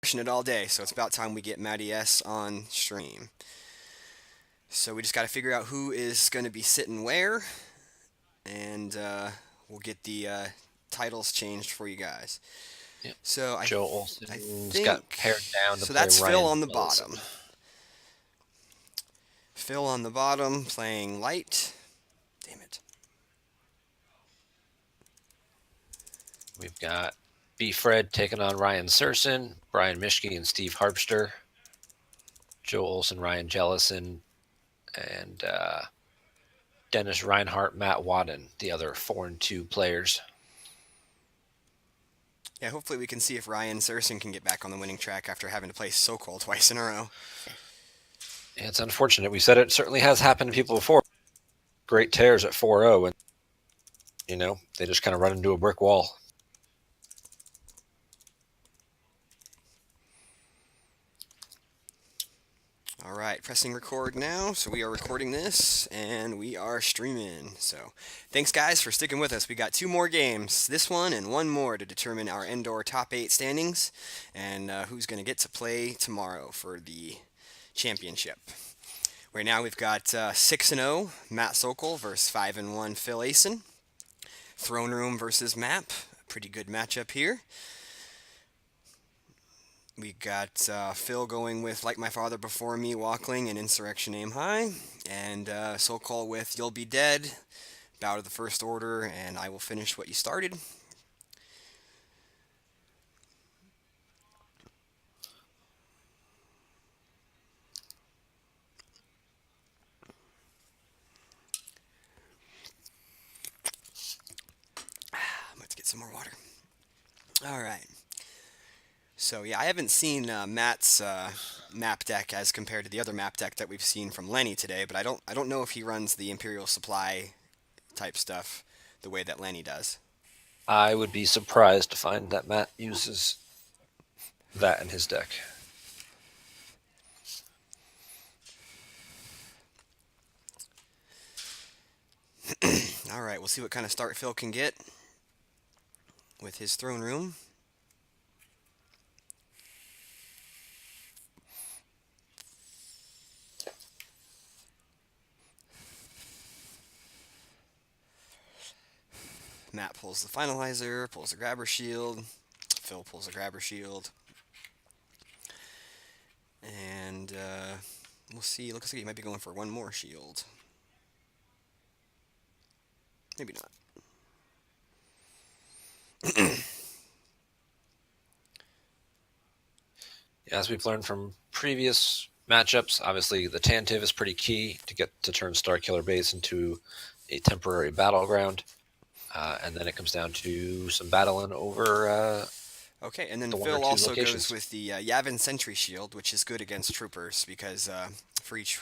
Pushing it all day, so it's about time we get Matty S on stream. So we just got to figure out who is going to be sitting where, and we'll get the titles changed for you guys. Yep. So Joe I Olson's got think pared down to so. play That's Phil Ryan on the Ellison. bottom. Phil on the bottom playing light. Damn it. We've got B. Fred taking on Ryan Serson, Brian Mischke and Steve Harpster, Joe Olson, Ryan Jellison, and Dennis Reinhardt, Matt Wadden, the other 4-2 players. Yeah, hopefully we can see if Ryan Serson can get back on the winning track after having to play Sokol twice in a row. It's unfortunate. We said it certainly has happened to people before. Great tears at 4-0, and they just kind of run into a brick wall. All right, pressing record now. So we are recording this and we are streaming. So thanks, guys, for sticking with us. We got two more games, this one and one more, to determine our Endor top 8 standings and who's going to get to play tomorrow for the championship. Right now we've got 6-0 Matt Sokol versus 5-1 Phil Asen. Throne Room versus Map. Pretty good matchup here. We got Phil going with Like My Father Before Me, Walkling, and Insurrection Aim High. And Sokol with You'll Be Dead, Bow to the First Order, and I Will Finish What You Started. Let's get some more water. All right. So yeah, I haven't seen Matt's map deck as compared to the other map deck that we've seen from Lenny today, but I don't know if he runs the Imperial Supply type stuff the way that Lenny does. I would be surprised to find that Matt uses that in his deck. All right, we'll see what kind of start Phil can get with his throne room. Matt pulls the finalizer, pulls the grabber shield. Phil pulls the grabber shield. And we'll see. Looks like he might be going for one more shield. Maybe not. As we've learned from previous matchups, obviously the Tantive is pretty key to get to turn Starkiller Base into a temporary battleground. And then it comes down to some battling over Okay, and then the one or Phil two also goes locations. with the Yavin Sentry Shield, which is good against troopers because for each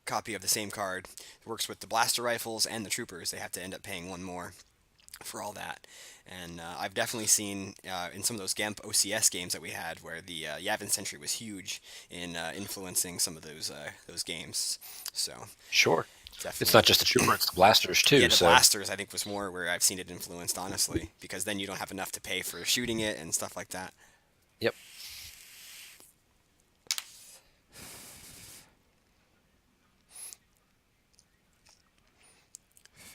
copy of the same card, it works with the blaster rifles and the troopers. They have to end up paying one more for all that. And I've definitely seen in some of those GAMP OCS games that we had where the Yavin Sentry was huge in influencing some of those games. So Sure. It's definitely. not just the trooper, it's the blasters Yeah, too. the So, blasters I think was more where I've seen it influenced, honestly, because then you don't have enough to pay for shooting it and stuff like that. yep.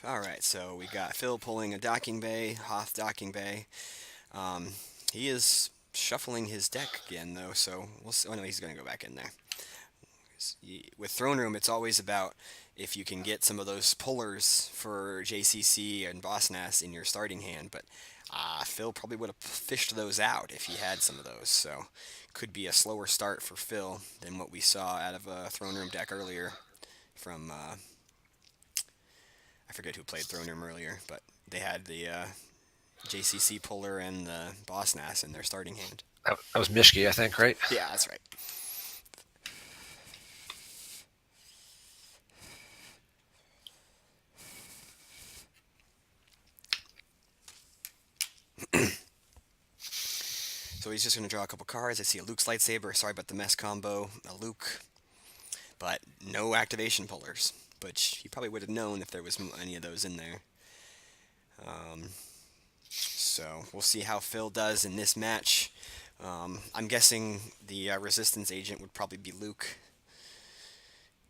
All right, so we got Phil pulling a docking bay, Hoth docking bay. Um, he is shuffling his deck again, though, so we'll see. Oh, no, he's going to go back in there. With Throne Room, it's always about if you can get some of those pullers for JCC and Boss Nass in your starting hand, but Phil probably would have fished those out if he had some of those, so could be a slower start for Phil than what we saw out of a Throne Room deck earlier from, I forget who played Throne Room earlier, but they had the JCC puller and the Boss Nass in their starting hand. That was Mischke, I think, right? Yeah, that's right. So he's just going to draw a couple cards. I see a Luke's lightsaber. Sorry about the mess combo. A Luke, but no activation pullers. But he probably would have known if there was any of those in there. So we'll see how Phil does in this match I'm guessing the resistance agent would probably be Luke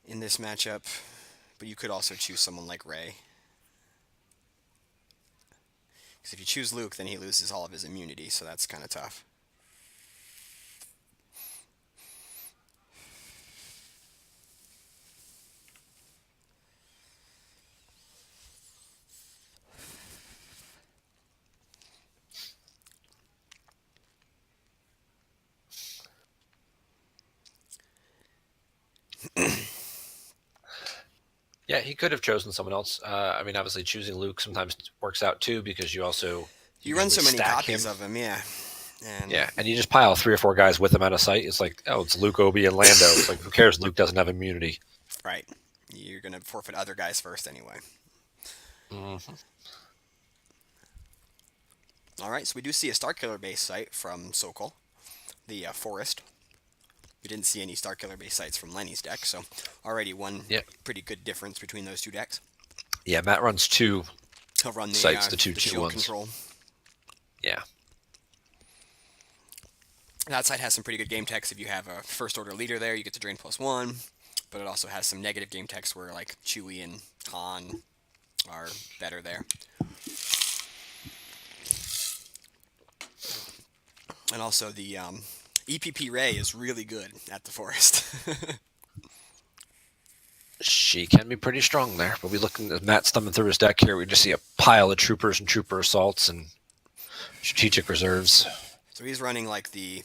in this matchup, but you could also choose someone like Ray. Because if you choose Luke, then he loses all of his immunity, so that's kind of tough. Yeah, he could have chosen someone else. I mean, obviously choosing Luke sometimes works out too because you also You run usually so many stack copies him. of him, yeah. And Yeah, and you just pile 3 or 4 guys with him out of sight. It's like, oh, it's Luke, Obi, and Lando. It's like, who cares? Luke doesn't have immunity. right, you're gonna forfeit other guys first anyway. Hmm. All right, so we do see a Starkiller base site from Sokol, the forest. We didn't see any Starkiller base sites from Lenny's deck, so already one Yeah, pretty good difference between those two decks. yeah. Matt runs 2 He'll run sites, the two the two shield ones. control. Yeah, That side has some pretty good game techs. If you have a first order leader there, you get to drain +1, but it also has some negative game techs where like Chewie and Han are better there. And also the EPP Ray is really good at the forest. she can be pretty strong there. But we looking at Matt thumbing through his deck here. We just see a pile of troopers and trooper assaults and strategic reserves. So he's running like the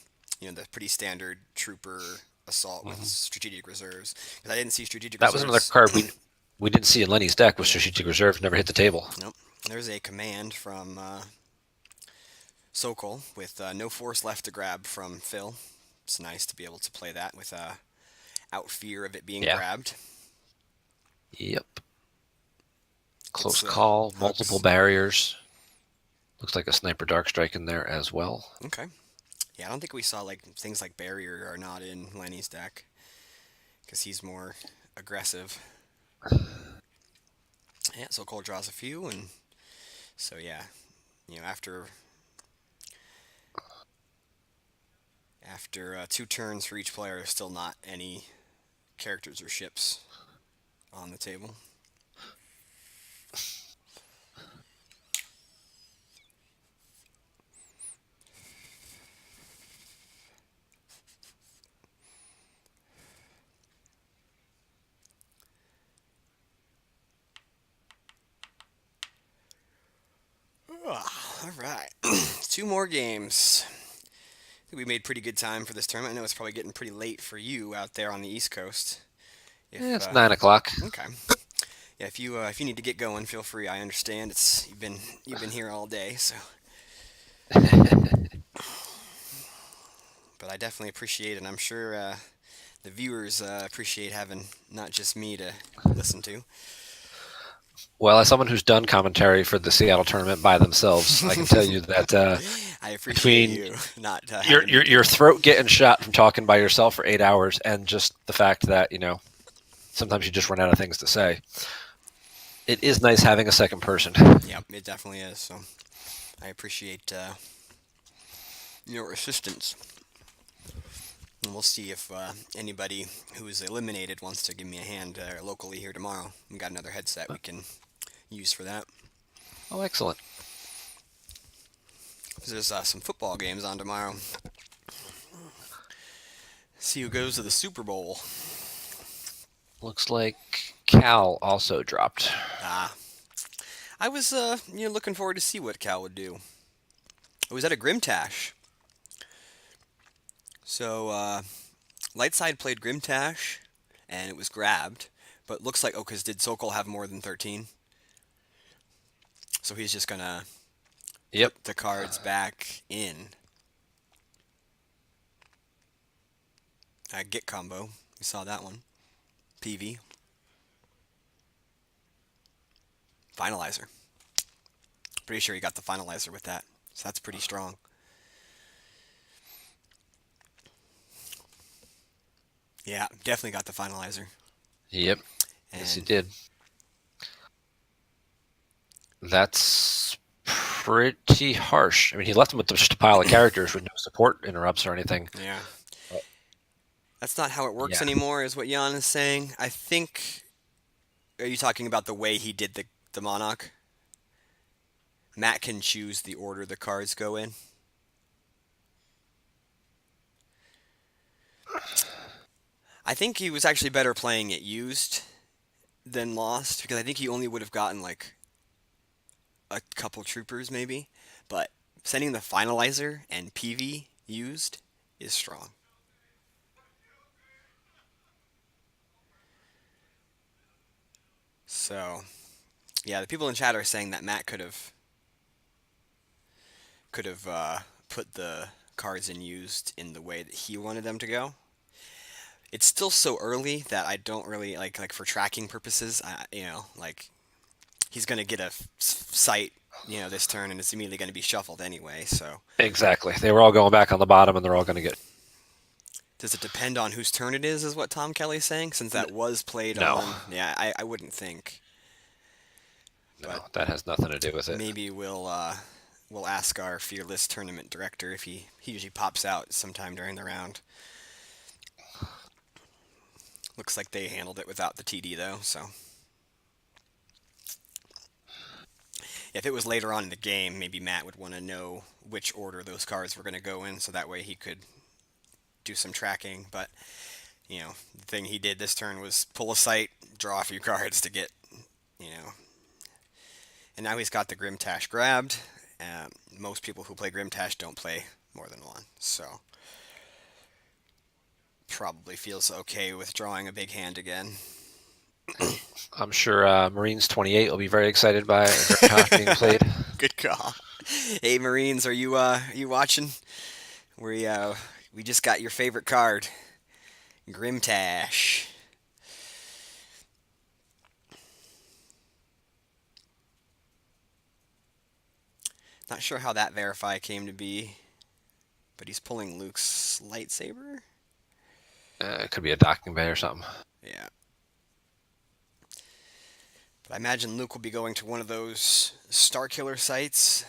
pretty standard trooper assault with Hmm. strategic reserves. Because I didn't see strategic That was another reserves. card we didn't see in Lenny's deck. Was Yeah, strategic reserve never hit the table. nope. There's a command from Sokol with no force left to grab from Phil. It's nice to be able to play that with out fear of it being Yeah. grabbed. Yep. Close Gets call, multiple hooks. barriers. Looks like a sniper dark strike in there as well. Okay. Yeah, I don't think we saw like things like barrier are not in Lenny's deck because he's more aggressive. Yeah, Sokol draws a few, and so yeah, after 2 turns for each player, there's still not any characters or ships on the table. All right, 2 more games. I think we made pretty good time for this tournament. I know it's probably getting pretty late for you out there on the East Coast. Yeah, If it's 9 o'clock. Okay, yeah, if you need to get going, feel free. I understand. It's you've been here all day, so but I definitely appreciate it. And I'm sure the viewers appreciate having not just me to listen to. Well, as someone who's done commentary for the Seattle tournament by themselves, I can tell you that I appreciate between you not your, having me your do your it. throat getting shot from talking by yourself for 8 hours, and just the fact that sometimes you just run out of things to say, it is nice having a second person. Yep, it definitely is. So I appreciate your assistance. And we'll see if anybody who is eliminated wants to give me a hand locally here tomorrow. We got another headset we can use for that. Oh, excellent. There's some football games on tomorrow. See who goes to the Super Bowl. Looks like Cal also dropped. Ah, I was looking forward to see what Cal would do. It was at a Grimtash. So Lightside played Grimtash, and it was grabbed. But looks like because did Sokol have more than 13? So he's just gonna Yep. put the cards back in. Get combo. We saw that one. PV. Finalizer. Pretty sure he got the finalizer with that. So that's pretty strong. Yeah, definitely got the finalizer. Yep. Yes, he And did. That's pretty harsh. I mean, he left him with just a pile of characters with no support interrupts or anything. Yeah. But That's not how it works yeah, anymore, is what Jan is saying. I think. Are you talking about the way he did the Monarch? Matt can choose the order the cards go in. I think he was actually better playing it used than lost because I think he only would have gotten like a couple troopers maybe, but sending the finalizer and PV used is strong. So yeah, the people in chat are saying that Matt could have put the cards in used in the way that he wanted them to go. It's still so early that I don't really like for tracking purposes. Like he's gonna get a sight, this turn, and it's immediately gonna be shuffled anyway. So exactly. They were all going back on the bottom, and they're all going to get does it depend on whose turn it is what Tom Kelly's saying? Since that was played no, on, yeah, I wouldn't think, but no. That has nothing to do with it. maybe we'll ask our fearless tournament director if he usually pops out sometime during the round. Looks like they handled it without the TD though, so if it was later on in the game, maybe Matt would want to know which order those cards were going to go in, so that way he could do some tracking. But the thing he did this turn was pull a sight, draw a few cards to get, you know, and now he's got the Grimtash grabbed. Most people who play Grimtash don't play more than one, so probably feels okay with drawing a big hand again. I'm sure Marines 28 will be very excited by Grimtosh being played. Good call. Hey Marines, are you watching? We just got your favorite card, Grimtash. Not sure how that verify came to be, but he's pulling Luke's lightsaber. It could be a docking bay or something. Yeah. But I imagine Luke will be going to one of those Starkiller sites,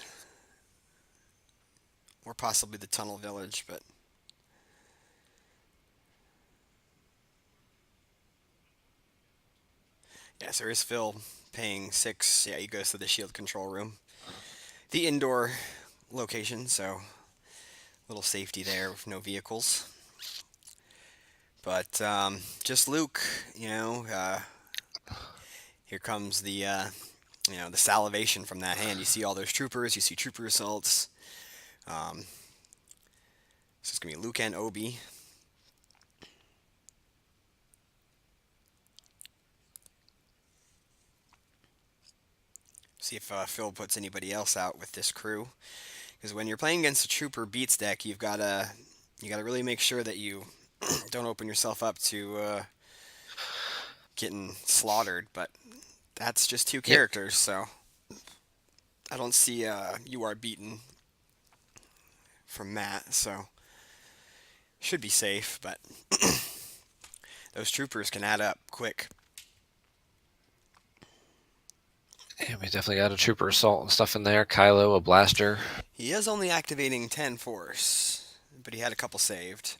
or possibly the Tunnel Village. But yeah, so here's Phil paying 6. Yeah, he goes to the shield control room, the indoor location. So little safety there with no vehicles. But just Luke, here comes the salivation from that hand. You see all those troopers. You see trooper assaults. Um, so it's gonna be Luke and Obi. See if Phil puts anybody else out with this crew. Because when you're playing against a trooper beats deck, you gotta really make sure that you don't open yourself up to getting slaughtered. But that's just two Yep. characters, so I don't see you are beaten from Matt, so should be safe. But those troopers can add up quick. Yeah, we definitely got a trooper assault and stuff in there. Kylo, a blaster. He is only activating 10 force, but he had a couple saved.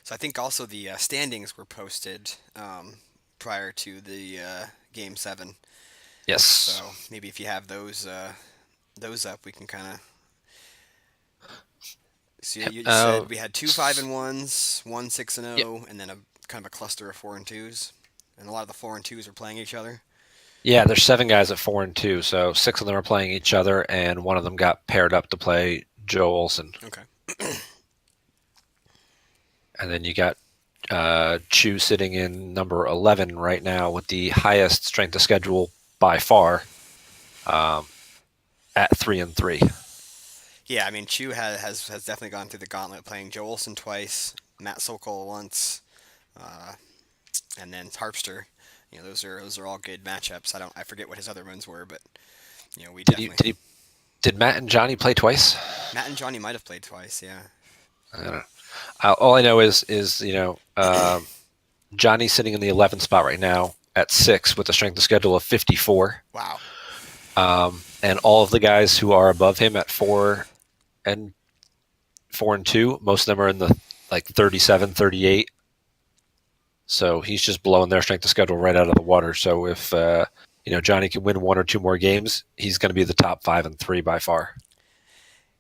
So I think also the standings were posted prior to the game 7. Yes. So maybe if you have those up, we can kind of. So you Uh, said we had two 5-1s, one six and yep. 0, and then a kind of a cluster of 4-2s, and a lot of the 4-2s are playing each other. Yeah, there's 7 guys at 4 and 2, so 6 of them are playing each other, and one of them got paired up to play Joe Olson. Okay. And then you got Chu sitting in number 11 right now with the highest strength of schedule by far, at 3-3. Yeah, I mean, Chu has definitely gone through the gauntlet, playing Joe Olson twice, Matt Sokol once, uh, and then Harpster. Those are all good matchups. I forget what his other ones were, but we Did he? definitely. Did Matt and Johnny play twice? Matt and Johnny might have played twice. Yeah. I don't know. All I know is Johnny's sitting in the 11th spot right now at 6 with a strength of schedule of 54. Wow. And all of the guys who are above him at and 4 and 2, most of them are in the like 37, 38. So he's just blowing their strength of schedule right out of the water. So if Johnny can win one or two more games, he's going to be the top 5 and 3 by far.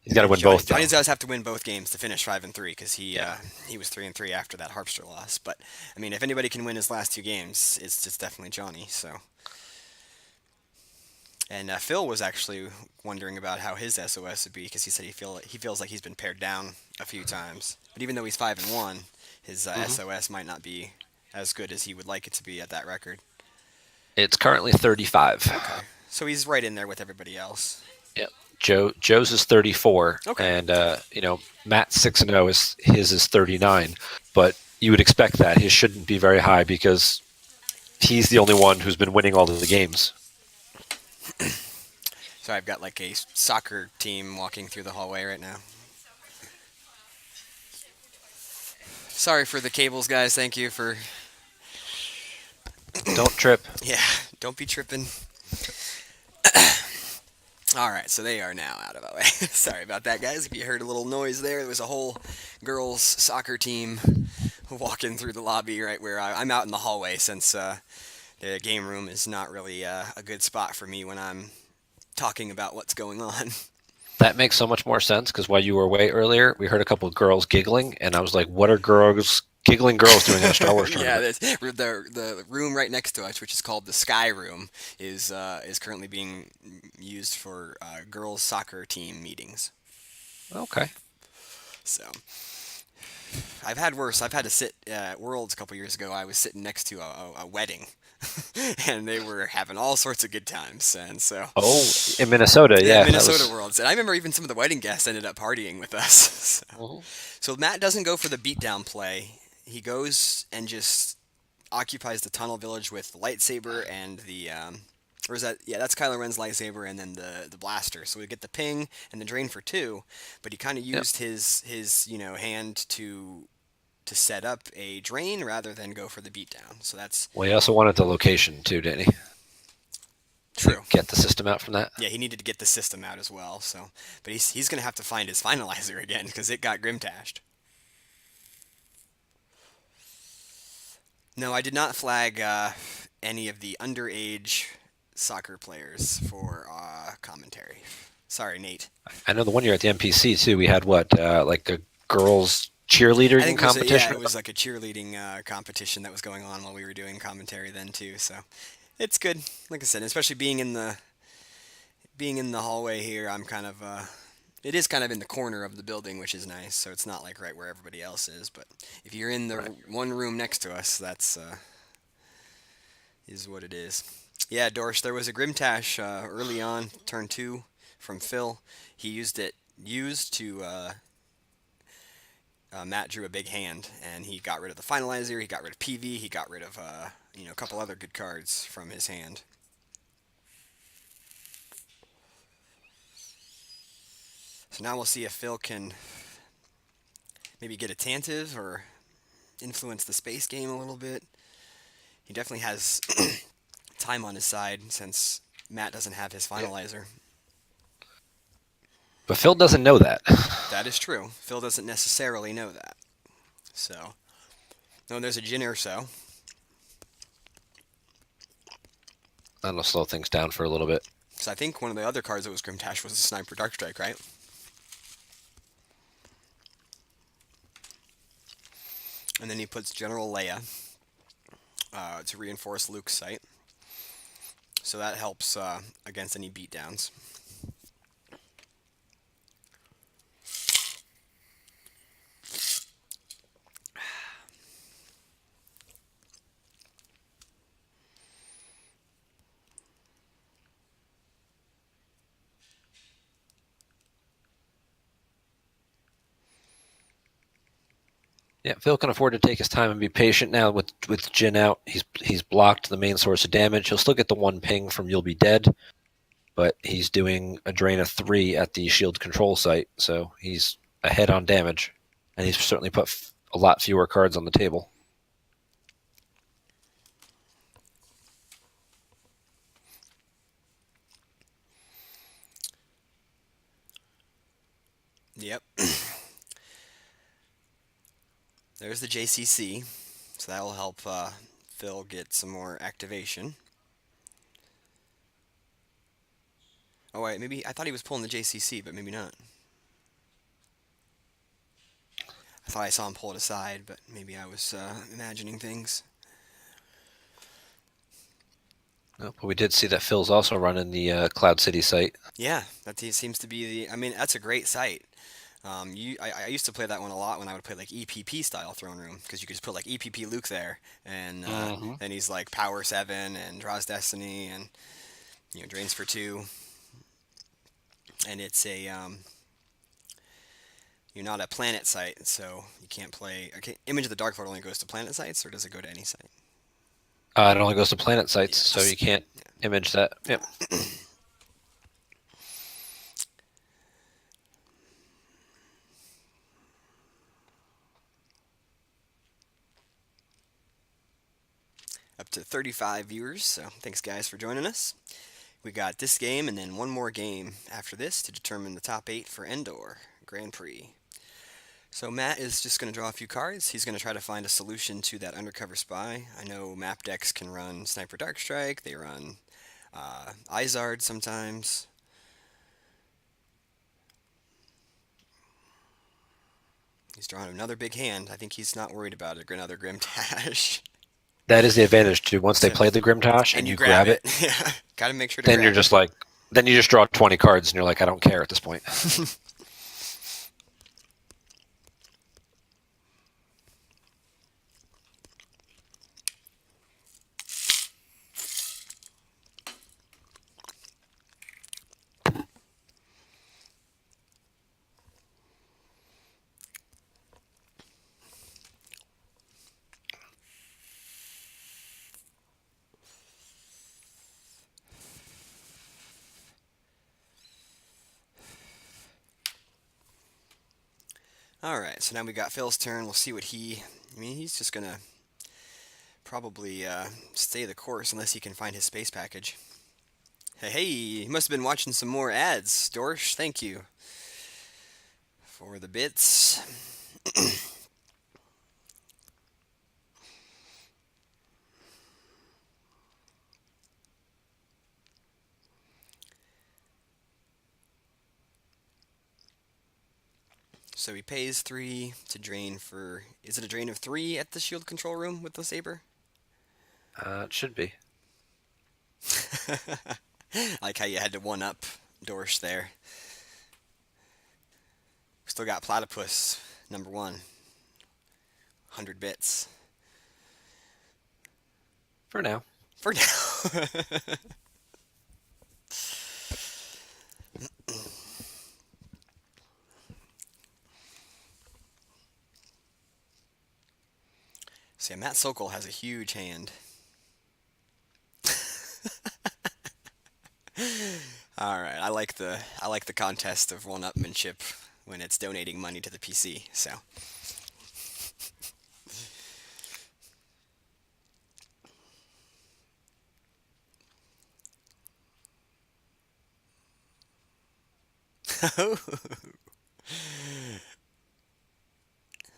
He's got to Yeah, win both Johnny though. does have to win both games to finish 5-3 because Yeah, he was 3-3 after that Harpster loss. But I mean, if anybody can win his last two games, it's definitely Johnny. So, and Phil was actually wondering about how his SOS would be because he said he feels like he's been pared down a few times. But even though he's 5-1, his hmm SOS might not be as good as he would like it to be at that record. it's currently 35. Okay, so he's right in there with everybody else. Yeah, Joe's is 34, Okay. and Matt's 6-0 is 39. But you would expect that his shouldn't be very high because he's the only one who's been winning all of the games. So I've got like a soccer team walking through the hallway right now. Sorry for the cables, guys. Thank you for. Don't trip. Yeah, don't be tripping. All right, so they are now out of our way. Sorry about that, guys. If you heard a little noise there was a whole girls' soccer team walking through the lobby right where I'm out in the hallway since the game room is not really a good spot for me when I'm talking about what's going on. That makes so much more sense because while you were away earlier, we heard a couple of girls giggling, and I was like, "What are giggling girls doing at a Star Wars Yeah, tournament?" the room right next to us, which is called the Sky Room, is currently being used for girls' soccer team meetings. Okay. So I've had worse. I've had to sit at Worlds a couple years ago. I was sitting next to a wedding, and they were having all sorts of good times. And so, Oh, in Minnesota, yeah, yeah, that Minnesota was. Worlds. And I remember even some of the wedding guests ended up partying with us. Mhm. So Matt doesn't go for the beatdown play. He goes and just occupies the tunnel village with the lightsaber and the or is that yeah, that's Kylo Ren's lightsaber and then the blaster. So we get the ping and the drain for two, but he kind of Yep. used his hand to set up a drain rather than go for the beatdown. So that's Well, he also wanted the location too, didn't he? To true. get the system out from that. Yeah, he needed to get the system out as well. So, but he's gonna have to find his finalizer again because it got grimtashed. No, I did not flag any of the underage soccer players for commentary. Sorry, Nate. I know the one year at the NPC too, we had like a girls I cheerleading think it competition. was like a cheerleading competition that was going on while we were doing commentary then too. So it's good. Like I said, especially being in the hallway here, I'm kind of it is kind of in the corner of the building, which is nice. So it's not like right where everybody else is. But if you're in the Right. one room next to us, that's is what it is. Yeah, Dorsch, there was a Grimtash early on, turn two, from Phil. He used to. Matt drew a big hand, and he got rid of the finalizer. He got rid of PV. He got rid of a couple other good cards from his hand. So now we'll see if Phil can maybe get attentive or influence the space game a little bit. He definitely has time on his side since Matt doesn't have his Yeah. finalizer. But Phil doesn't know that. That is true. Phil doesn't necessarily know that. So, no, there's a Jin or so. That'll slow things down for a little bit. So I think one of the other cards that was Grimtash was a Sniper Dark Strike, right? And then he puts General Leia to reinforce Luke's sight. So that helps against any beatdowns. Yeah, Phil can afford to take his time and be patient now with Jin out. He's blocked the main source of damage. He'll still get the one ping from You'll Be Dead, but he's doing a drain of 3 at the shield control site, so he's ahead on damage, and he's certainly put a lot fewer cards on the table. Yep. There's the JCC, so that'll help Phil get some more activation. Oh wait, maybe I thought he was pulling the JCC, but maybe not. I thought I saw him pull it aside, but maybe I was imagining things. But we did see that Phil's also running the Cloud City site. Yeah, seems to be the. I mean, that's a great site. I used to play that one a lot when I would play like EPP style throne room because you could just put like EPP Luke there, and Mm-hmm. then he's like power 7 and draws Destiny and drains for 2, and it's a you're not a planet site, so you can't play. Okay, Image of the Dark Lord only goes to planet sites, or does it go to any site? It only goes to planet sites, so Yes. you can't image that. Yep. Up to 35 viewers, so thanks guys for joining us. We got this game and then one more game after this to determine the top 8 for Endor Grand Prix. So Matt is just going to draw a few cards. He's going to try to find a solution to that undercover spy. I know map decks can run Sniper Darkstrike. They run Izard sometimes. He's drawing another big hand. I think he's not worried about another Grimtash. That is the advantage too. Once they So, play the Grimtosh and and you you grab grab it. it, Yeah, got to make sure to then you're grab it. just like, then you just draw 20 cards and you're like, I don't care at this point. All right, so now we got Phil's turn. We'll see what he. I mean, he's just gonna probably stay the course unless he can find his space package. Hey, he must have been watching some more ads. Dorsch, thank you for the bits. So he pays 3 to drain for. Is it a drain of 3 at the shield control room with the saber? It should be. I like how you had to one up Dorsch there. Still got Platypus, number 1. 100 bits. For now. For now. See, Matt Sokol has a huge hand. All right, I like the contest of one-upmanship when it's donating money to the PC. So,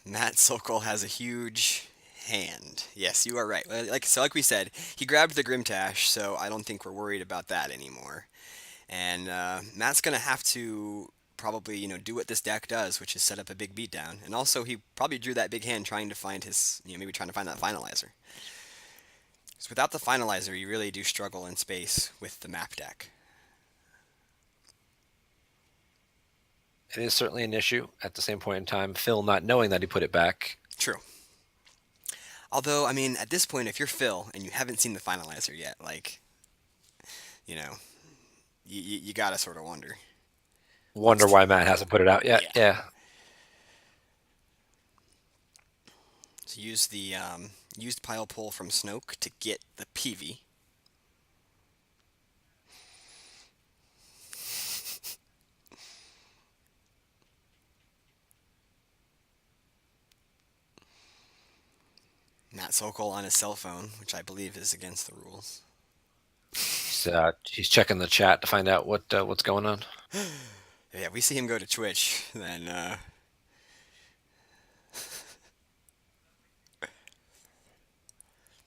Matt Sokol has a huge hand. Yes, you are right. Like we said, he grabbed the Grimtash, so I don't think we're worried about that anymore. And Matt's gonna have to probably do what this deck does, which is set up a big beatdown. And also, he probably drew that big hand trying to find his, maybe trying to find that finalizer. Because without the finalizer, you really do struggle in space with the map deck. It is certainly an issue. At the same point in time, Phil not knowing that he put it back. True. Although, I mean, at this point, if you're Phil and you haven't seen the finalizer yet, like, you know, you gotta sort of wonder. Wonder why Matt hasn't put it out yet. Yeah. Yeah. Use the used pile pull from Snoke to get the PV. Matt Sokol on his cell phone, which I believe is against the rules. He's checking the chat to find out what's going on. Yeah, we see him go to Twitch, then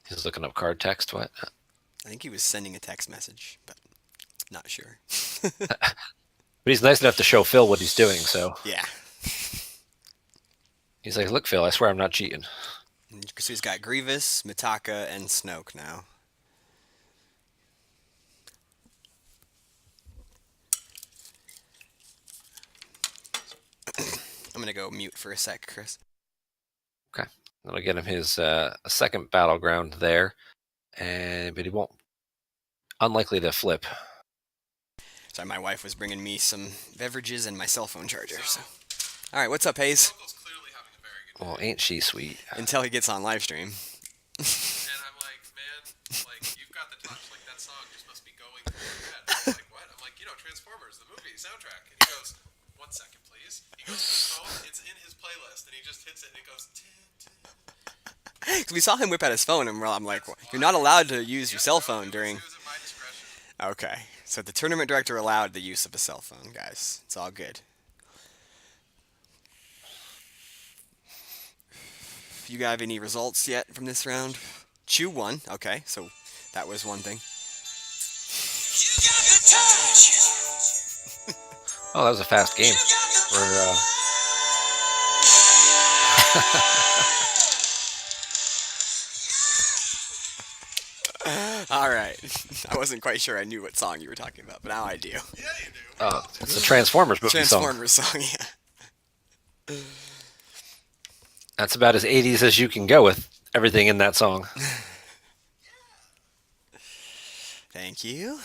He's looking up card text. What? I think he was sending a text message, but not sure. But he's nice enough to show Phil what he's doing. So Yeah, he's like, "Look, Phil, I swear I'm not cheating." so he's got Grievous, Mitaka, and Snoke now. I'm gonna go mute for a sec, Chris. Okay, that'll get him his a second battleground there, but he won't. Unlikely to flip. Sorry, my wife was bringing me some beverages and my cell phone charger. So, all right, what's up, Hayes? Well, ain't she sweet? Until he gets on live stream. And I'm like, man, like, you've got the touch. Like, that song just must be going through your head. I'm like, what? I'm like, Transformers, the movie, soundtrack. And he goes, 1 second, please. He goes to his phone, it's in his playlist, and he just hits it, and it goes, tin, tin. Because we saw him whip out his phone, and I'm like, well, you're not allowed to use your cell phone during. It was at my discretion. Okay, so the tournament director allowed the use of a cell phone, guys. It's all good. You got any results yet from this round? Chew won. Okay, so that was one thing. Oh, that was a fast game. All right. I wasn't quite sure I knew what song you were talking about, but now I do. Yeah, you do. Oh, it's a Transformers movie song. Transformers song, yeah. That's about as 80s as you can go with everything in that song. Thank you.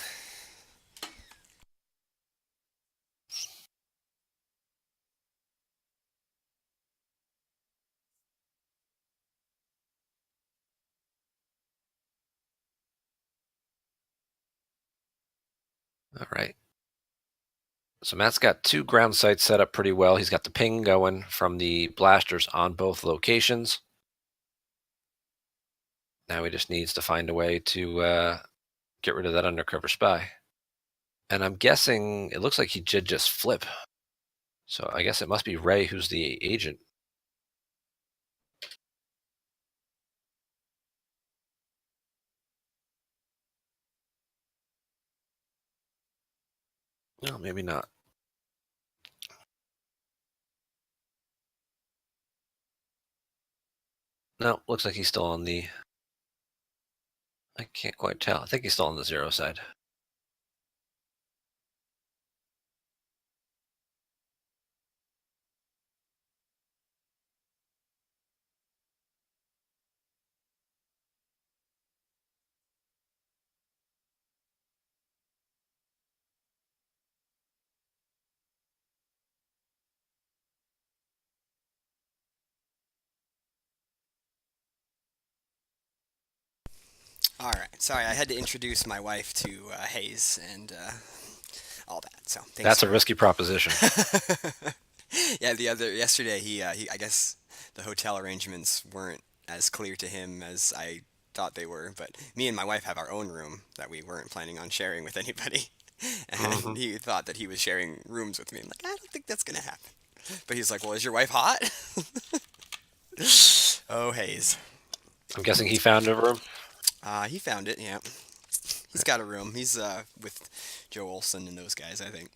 All right. So Matt's got 2 ground sites set up pretty well. He's got the ping going from the blasters on both locations. Now he just needs to find a way to get rid of that undercover spy. And I'm guessing it looks like he did just flip. So I guess it must be Ray who's the agent. No, maybe not. No, looks like he's still on the... I can't quite tell. I think he's still on the 0 side. All right. Sorry, I had to introduce my wife to Hayes and all that. So thanks. That's a risky proposition. Yeah, yesterday he I guess the hotel arrangements weren't as clear to him as I thought they were, but me and my wife have our own room that we weren't planning on sharing with anybody. And he thought that he was sharing rooms with me. I'm like, I don't think that's gonna happen. But he's like, well, is your wife hot? Oh, Hayes. I'm guessing he found a room. He found it. Yeah, he's got a room. He's with Joe Olson and those guys. I think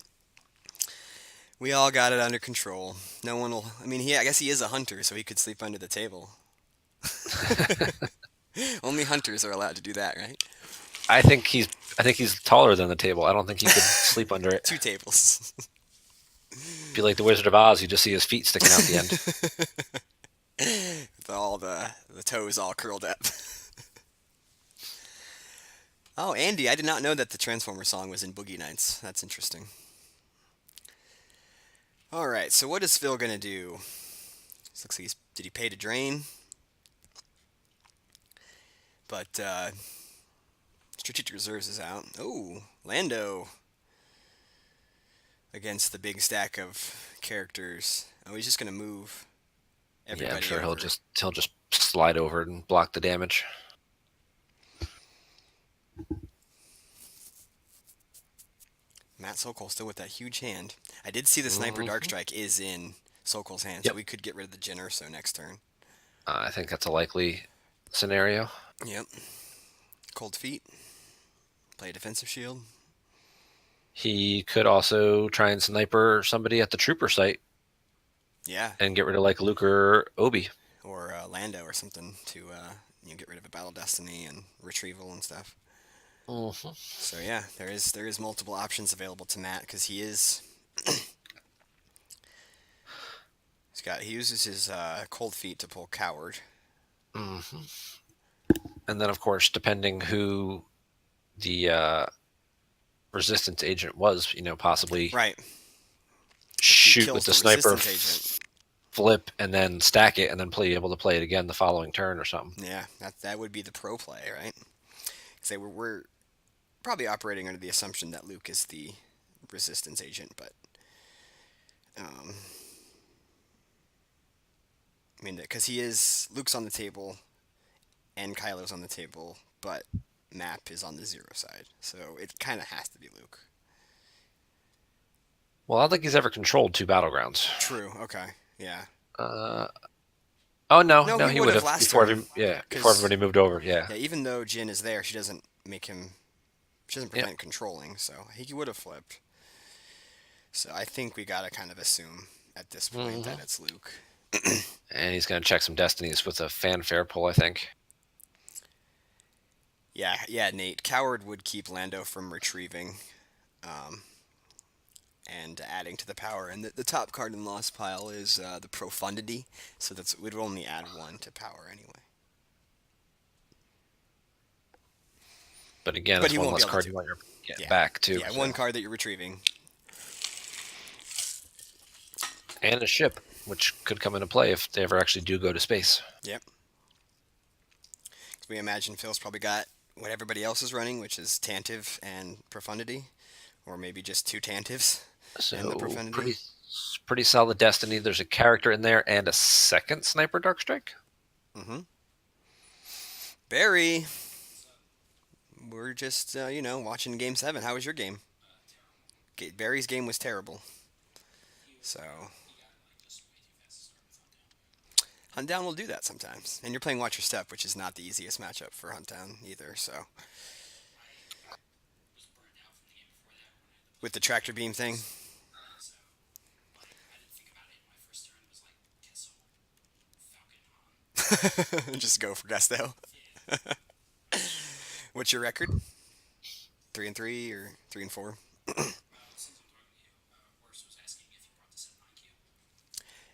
we all got it under control. No one will. I mean, I guess he is a hunter, so he could sleep under the table. Only hunters are allowed to do that, right? I think he's taller than the table. I don't think he could sleep under it. 2 tables. Be like the Wizard of Oz. You just see his feet sticking out the end. With all the toes all curled up. Oh, Andy, I did not know that the Transformer song was in Boogie Nights. That's interesting. All right, so what is Phil gonna do? This looks like did he pay to drain? But Strategic Reserves is out. Oh, Lando against the big stack of characters. Oh, he's just gonna move Yeah, I'm everybody sure over. he'll just slide over and block the damage. Matt Sokol still with that huge hand. I did see the Sniper Dark Hmm. Strike is in Sokol's hand, so Yep. we could get rid of the Jin Urso next turn. I think that's a likely scenario. Yep. Cold Feet. Play a defensive shield. He could also try and sniper somebody at the trooper site Yeah. and get rid of like Luke or Obi. Or Lando or something to get rid of a Battle Destiny and retrieval and stuff. Hmm. So yeah, there is multiple options available to Matt because he uses his cold feet to pull coward. Hmm. And then, of course, depending who the resistance agent was, possibly Right. If he shoot with kills the the sniper, resistance agent, flip, and then stack it, and then be able to play it again the following turn or something. yeah, that would be the pro play, right? Because we're probably operating under the assumption that Luke is the resistance agent, but um, I mean, because Luke's on the table and Kylo's on the table, but Map is on the zero side, so it kind of has to be Luke. Well, I don't think he's ever controlled two battlegrounds. True. Okay. Yeah. Uh, oh no, No, no, he he would would have have last before turn, before because everybody moved over. Yeah, yeah, even though Jin is there, she doesn't make him. She doesn't yep. prevent controlling, so he would have flipped. So I think we gotta kind of assume at this point Hmm. that it's Luke. And he's going to check some destinies with a fanfare pull, I think. Yeah, yeah, Nate. Coward would keep Lando from retrieving, um, and adding to the power. And the top card in Lost Pile is the Profundity, so we'd only add one to power anyway. But again, But it's he one won't be less able to card do. you want your get Yeah, back too. yeah, one So. card that you're retrieving. And a ship, which could come into play if they ever actually do go to space. Yep. We imagine Phil's probably got what everybody else is running, which is Tantive and Profundity, or maybe just two Tantives and the So Profundity. pretty solid destiny. There's a character in there and a second sniper dark strike. Mm-hmm. Barry, we're just watching Game 7. How was your game? Barry's game was terrible. So Hunt Down will do that sometimes, and you're playing Watch Your Step, which is not the easiest matchup for Hunt Down either. So with the tractor beam thing, just go for gusto. What's your record? 3-3 or 3-4?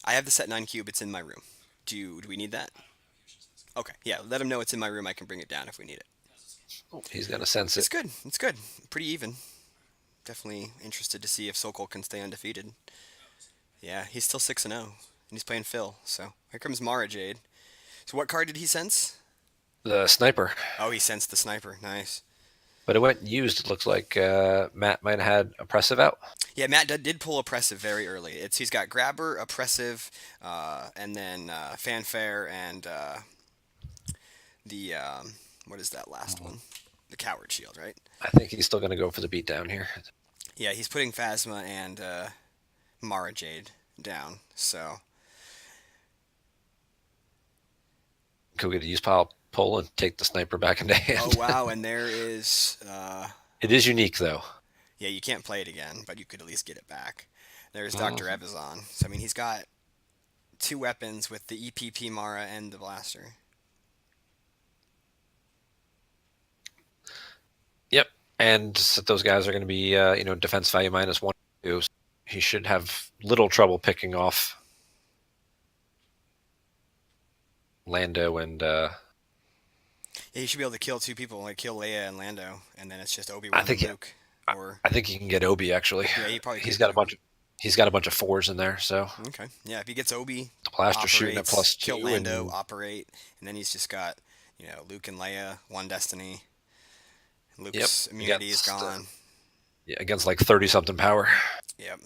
I have the set 9 cube. It's in my room. Do we need that? Okay, yeah. Let him know it's in my room. I can bring it down if we need it. He's gonna sense It's it. good. It's good. Pretty even. Definitely interested to see if Sokol can stay undefeated. Yeah, he's still 6-0, and he's playing Phil. So here comes Mara Jade. So what card did he sense? The sniper, Oh, he sensed the sniper. Nice. but it went used. It looks like Matt might have had oppressive out. Yeah, Matt did pull oppressive very early. He's got grabber, oppressive, and then fanfare and the what is that last one? The coward shield, right? I think he's still gonna go for the beatdown here. Yeah, he's putting Phasma and Mara Jade down. So Go get a use pile pull and take the sniper back into oh hand. wow, and there is It is unique though. yeah, you can't play it again, but you could at least get it back. There's Dr. Mhm. Evazan. So I mean, he's got two weapons with the EPP Mara and the blaster. Yep. And those guys are going to be, defense value -1, 2. So he should have little trouble picking off Lando and Yeah, he should be able to kill two people, like kill Leia and Lando, and then it's just Obi I Wan and think Luke. Or I think he can get Obi actually. yeah, he probably He's could got a too. bunch of he's got a bunch of fours in there, so Okay, yeah, if he gets Obi, the blaster shooting at operates, plus kill 2 Lando, and operate, and then he's just got Luke and Leia, one destiny. Yep. Luke's immunity is Against gone. yeah, against like 30 something power. Yep.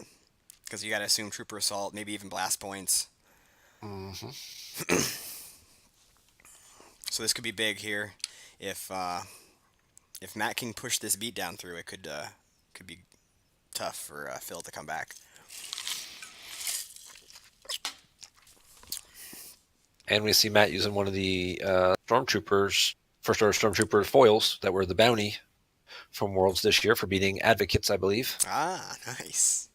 Because you got to assume trooper assault, maybe even blast points. Hmm. So this could be big here. If if Matt can push this beat down through, it could be tough for Phil to come back. And we see Matt using one of the stormtroopers, first order stormtrooper foils that were the bounty from Worlds this year for beating advocates, I believe. Ah, nice.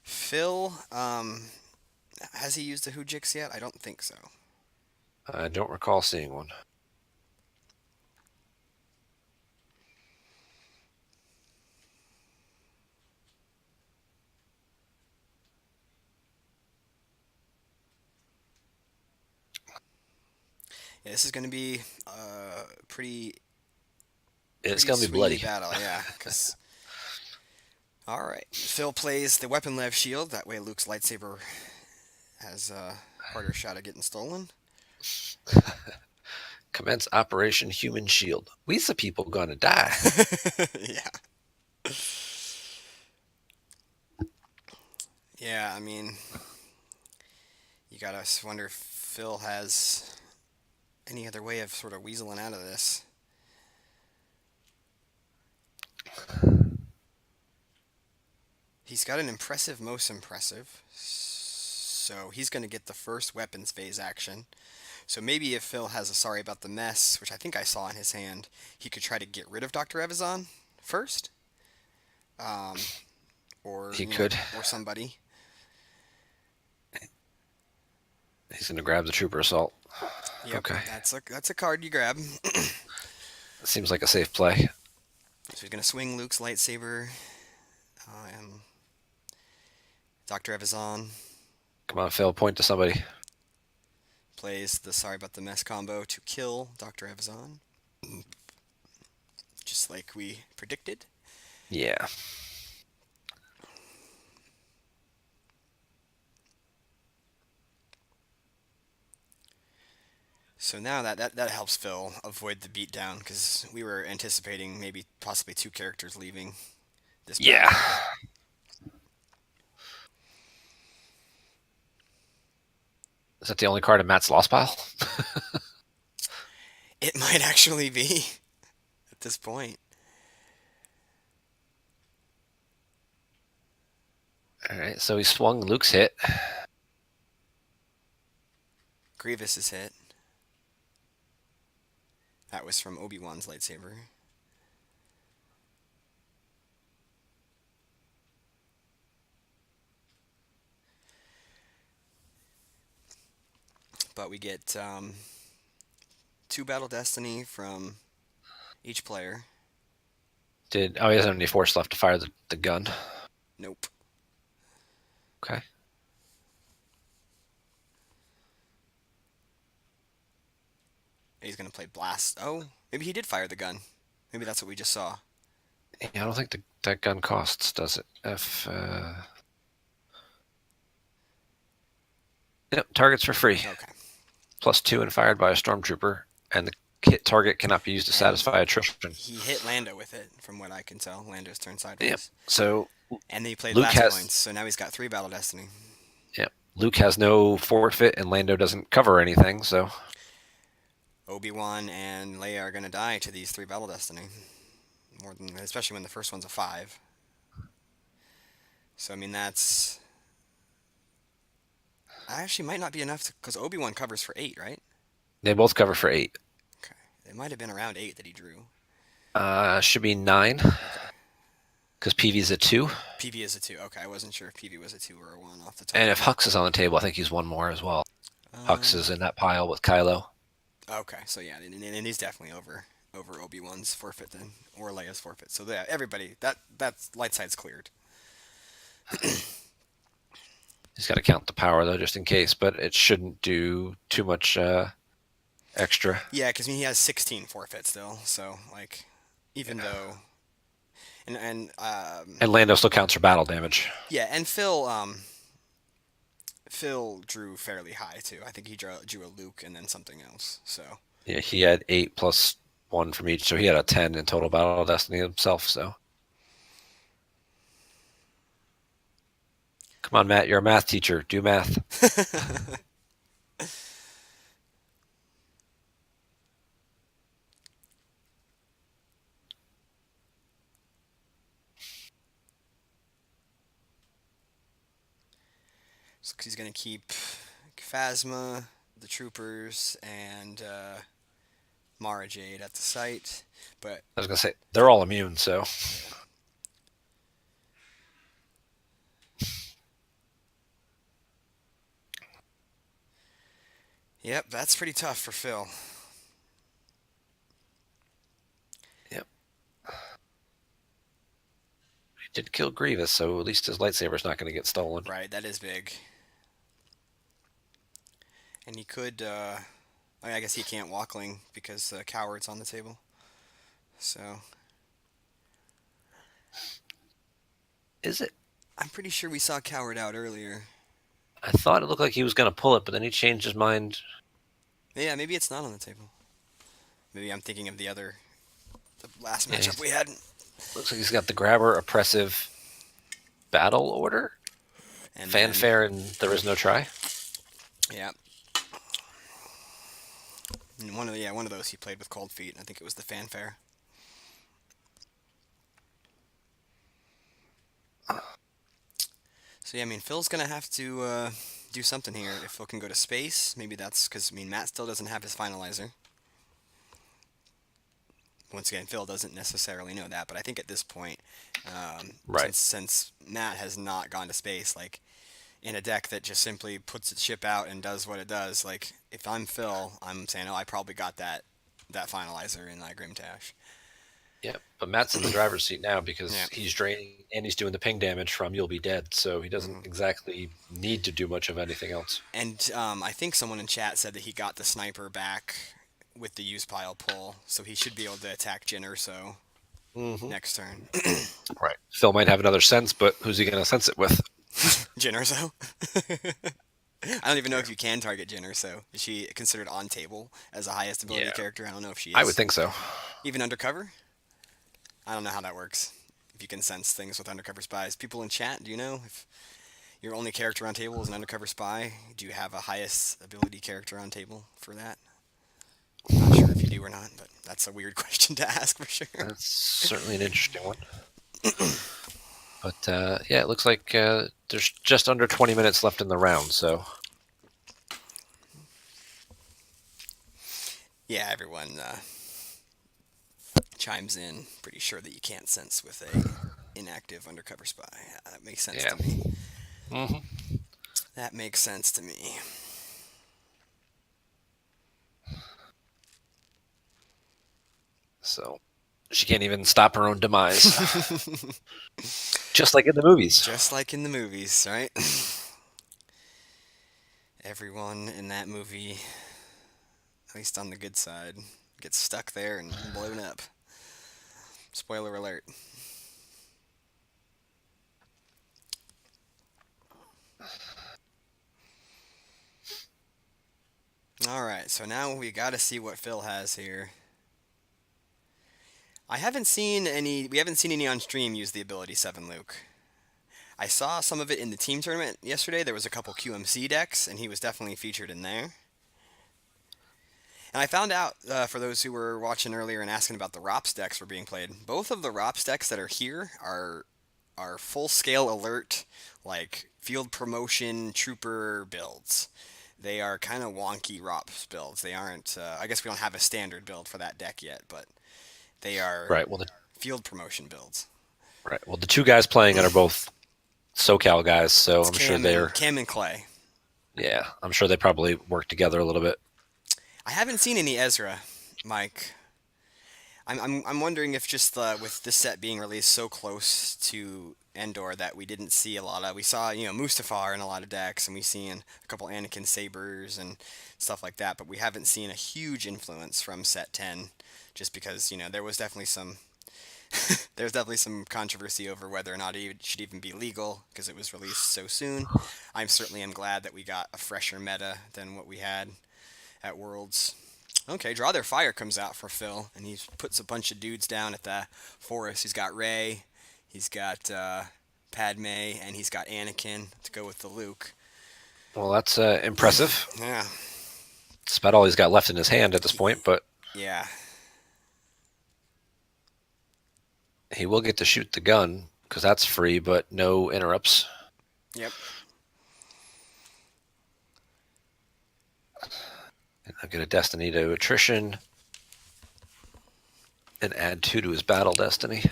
Phil, has he used the Hoojix yet? I don't think so. I don't recall seeing one. Yeah, this is going to be It's pretty gonna be swingy bloody. battle, yeah. Cause all right, Phil plays the weapon lev shield. That way, Luke's lightsaber has a harder shot at getting stolen. Commence Operation Human Shield. We the people gonna die. Yeah, yeah. I mean, you gotta wonder if Phil has any other way of sort of weaseling out of this. He's got an impressive, most impressive. So he's going to get the first weapons phase action. So maybe if Phil has a sorry about the mess, which I think I saw in his hand, he could try to get rid of Dr. Evazan first. Um, or, He could. or somebody. He's gonna grab the trooper assault. Yep, Okay. that's a card you grab. Seems like a safe play. So he's going to swing Luke's lightsaber. And Dr. Evazan Come on, Phil, point to somebody. plays the sorry about the mess combo to kill Dr. Evazan. Just like we predicted. Yeah. So now that helps Phil avoid the beatdown because we were anticipating maybe possibly two characters leaving this Yeah. battle. Is that the only card in Matt's lost pile? It might actually be at this point. All right. So he swung Luke's hit. Grievous is hit. That was from Obi-Wan's lightsaber. But we get two Battle Destiny from each player. He doesn't have any force left to fire the gun. Nope. Okay. He's going to play Blast. Oh, maybe he did fire the gun. Maybe that's what we just saw. Yeah, I don't think that gun costs, does it? Yep, targets for free. Okay. +2 and fired by a stormtrooper, and the hit target cannot be used to satisfy attrition. He hit Lando with it, from what I can tell. Lando's turned sideways. Yep. So And then he played Luke last has points, so now he's got three Battle Destiny. Yep. Luke has no forfeit, and Lando doesn't cover anything. So Obi-Wan and Leia are going to die to these three Battle Destiny. More than, especially when the first one's a 5. So, I mean, that's... Actually, might not be enough, because Obi-Wan covers for 8, right? they both cover for 8. Okay. It might have been around 8 that he drew. Should be 9. Okay. Because PV's a 2. PV is a 2. Okay, I wasn't sure if PV was a 2 or a 1 off the top. And if Hux is on the table, I think he's one more as well. Hux is in that pile with Kylo. Okay, so yeah, and he's definitely over Obi-Wan's forfeit then, or Leia's forfeit. So yeah, everybody, that's light side's cleared. He's got to count the power though, just in case. But it shouldn't do too much extra. Yeah, because I mean, he has 16 forfeit still, so like, even though, And Lando still counts for battle damage. yeah, and Phil drew fairly high too. I think he drew a Luke and then something else. So Yeah, he had 8 plus 1 from each, so he had a 10 in total Battle of Destiny himself. So come on, Matt, you're a math teacher. Do math. he's gonna keep Phasma, the troopers, and Mara Jade at the site. But I was gonna say they're all immune, so yeah, yep, that's pretty tough for Phil. yep. He did kill Grievous, so at least his lightsaber's not going to get stolen. Right, that is big. And he could. I guess he can't walkling because Coward's on the table. So Is it? I'm pretty sure we saw Coward out earlier. I thought it looked like he was going to pull it, but then he changed his mind. Yeah, maybe it's not on the table. Maybe I'm thinking of the last Yeah, matchup we had. looks like he's got the grabber, oppressive battle order, And then, fanfare, and there is no try. yeah, and one of those he played with Cold Feet. I think it was the fanfare. So yeah, I mean Phil's gonna have to do something here. If Phil can go to space, maybe that's because I mean Matt still doesn't have his finalizer. Once again, Phil doesn't necessarily know that, but I think at this point, Right. since Matt has not gone to space, like in a deck that just simply puts its ship out and does what it does, like if I'm Phil, I'm saying, oh, I probably got that finalizer in that Grimtash. Yep. But Matt's in the driver's seat now Yeah. because he's draining and he's doing the ping damage from You'll Be Dead, so he doesn't Mhm. exactly need to do much of anything else. And I think someone in chat said that he got the sniper back with the use pile pull, so he should be able to attack Jin Urso Mm-hmm. next turn. Right. Phil might have another sense, but who's he going to sense it with? Jin Urso? I don't even know if you can target Jin Urso. Is she considered on table as a highest ability Yeah, character? I don't know if she I would is. think so. Even undercover? I don't know how that works. If you can sense things with undercover spies. People in chat, do you know if your only character on table is an undercover spy? Do you have a highest ability character on table for that? I'm not sure if you do or not, but that's a weird question to ask for sure. That's certainly an interesting one. But yeah, it looks like there's just under 20 minutes left in the round, so Yeah, everyone chimes in. Pretty sure that you can't sense with a inactive undercover spy. That makes sense yeah. to me. Mm-hmm. That makes sense to me. So she can't even stop her own demise, just like in the movies. Just like in the movies, right? Everyone in that movie, at least on the good side, gets stuck there and blown up. Spoiler alert. Alright, so now we gotta see what Phil has here. We haven't seen any on stream use the ability 7 Luke. I saw some of it in the team tournament yesterday. There was a couple QMC decks, and he was definitely featured in there. And I found out, for those who were watching earlier and asking about the ROPS decks were being played, both of the ROPS decks that are here are full-scale alert, like field promotion trooper builds. They are kind of wonky ROPS builds. They aren't. I guess we don't have a standard build for that deck yet, but they are Right. Well, field promotion builds. the two guys playing it are both SoCal guys, so It's Cam and Clay. yeah, I'm sure they probably work together a little bit. I haven't seen any Ezra, Mike. I'm wondering if just with this set being released so close to Endor that we didn't see a lot of. We saw Mustafar in a lot of decks, and we've seen a couple Anakin sabers and stuff like that, but we haven't seen a huge influence from set 10, just because there was definitely There's definitely some controversy over whether or not it should even be legal because it was released so soon. I'm certainly am glad that we got a fresher meta than what we had at Worlds. Okay, Draw Their Fire comes out for Phil, and he puts a bunch of dudes down at the forest. He's got Rey, he's got Padme, and he's got Anakin to go with the Luke. Well, that's impressive. Yeah, It's about all he's got left in his hand at this point, but yeah. he will get to shoot the gun because that's free, but no interrupts. Yep. And I'll get a Destiny to attrition and add 2 to his battle Destiny.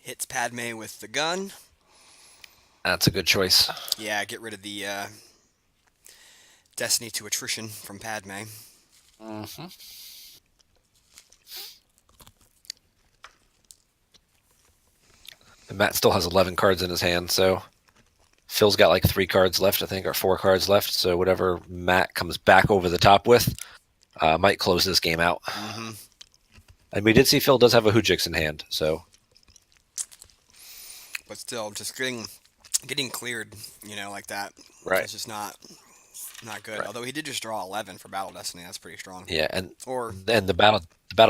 Hits Padme with the gun. That's a good choice. Yeah, get rid of the Destiny to attrition from Padme. Mm-hmm. And Matt still has 11 cards in his hand, so Phil's got like 3 cards left, I think, or 4 cards left. So whatever Matt comes back over the top with might close this game out. Mm-hmm. And we did see Phil does have a Hujix in hand, so. But still, just getting cleared, like that. Right. It's just not good. Right. Although he did just draw 11 for Battle Destiny. That's pretty strong. Yeah, and Or then the battle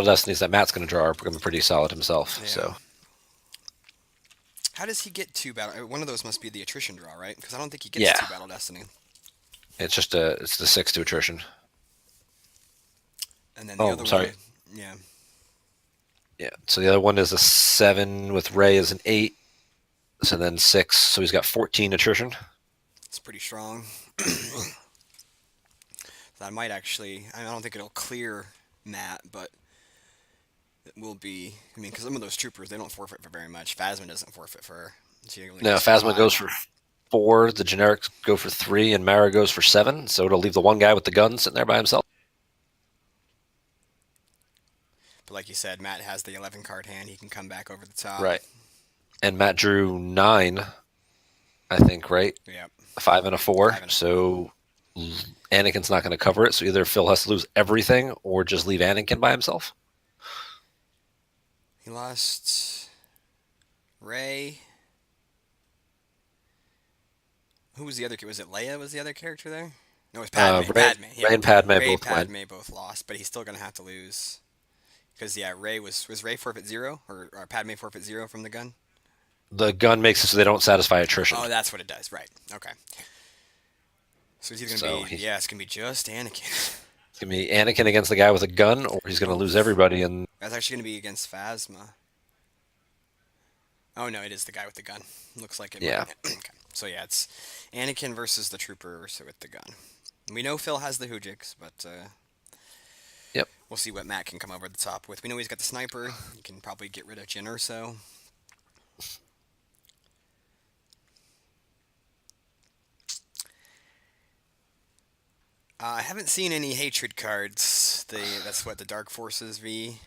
destinies that Matt's going to draw are going to be pretty solid himself. Yeah. So how does he get 2 battle? One of those must be the attrition draw, right? Because I don't think he gets Yeah. 2 Battle Destiny. it's the 6 to attrition. And then the Oh, other sorry. one, yeah. Yeah. So the other one is a 7 with Ray as an 8. So then 6. So he's got 14 attrition. It's pretty strong. That might actually, I don't think it'll clear Matt, but it will be, because some of those troopers, they don't forfeit for very much. Phasma doesn't forfeit for, she only No, gets Phasma 5. goes for 4. The generics go for 3, and Mara goes for 7. So it'll leave the one guy with the gun sitting there by himself. But like you said, Matt has the 11 card hand. He can come back over the top. Right. And Matt drew 9, I think, right? Yep. A 5 and a 4. 5 and a So Anakin's not going to cover it. So either Phil has to lose everything or just leave Anakin by himself. He lost Ray. Who was the other? Was it Leia? Was the other character there? No, it was Padme. Ray, Padme. Yeah. Ray and Padme Ray both and went. Padme both lost, but he's still gonna have to lose. Because Ray was Ray forfeit 0 or Padme forfeit 0 from the gun? The gun makes it so they don't satisfy attrition. Oh, that's what it does. Right. Okay. So he's gonna be it's gonna be just Anakin. It's going to be Anakin against the guy with a gun, or he's going to lose everybody. And That's actually gonna be against Phasma. Oh no, it is the guy with the gun. Looks like it. Yeah. Okay. So yeah, it's Anakin versus the trooper with the gun. We know Phil has the Hujix, but Yep. We'll see what Matt can come over the top with. We know he's got the sniper. He can probably get rid of Jyn Erso. I haven't seen any hatred cards. That's what the Dark Forces V.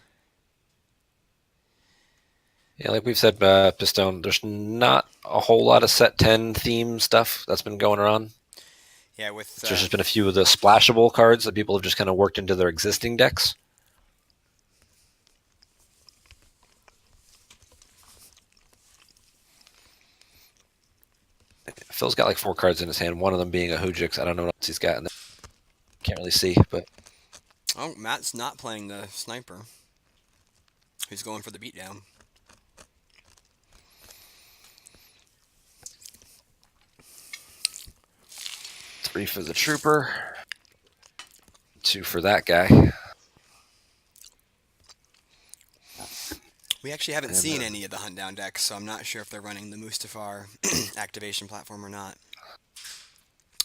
Yeah, like we've said, Pistone, there's not a whole lot of set 10 theme stuff that's been going around. Yeah, with There's just been a few of the splashable cards that people have just kind of worked into their existing decks. Phil's got like 4 cards in his hand, one of them being a Hujix. I don't know what else he's got in there. Can't really see, but oh, Matt's not playing the sniper. He's going for the beatdown. three for the trooper, 2 for that guy. We actually haven't seen any of the Hunt Down decks, so I'm not sure if they're running the Mustafar activation platform or not.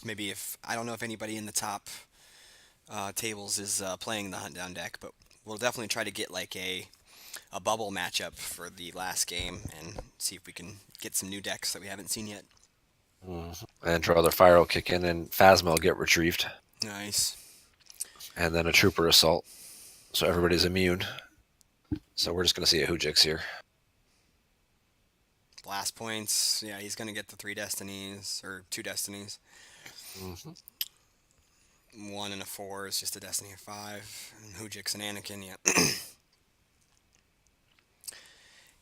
Maybe I don't know if anybody in the top tables is playing the Hunt Down deck, but we'll definitely try to get like a bubble matchup for the last game and see if we can get some new decks that we haven't seen yet. And Draw Their Fire will kick in, and Phasma will get retrieved. Nice. And then a Trooper Assault. So everybody's immune. So we're just going to see a Hujix here. Blast points. Yeah, he's going to get the 3 destinies, or 2 destinies. Mm-hmm. 1 and a 4 is just a Destiny of 5. And Hujix and Anakin, yeah.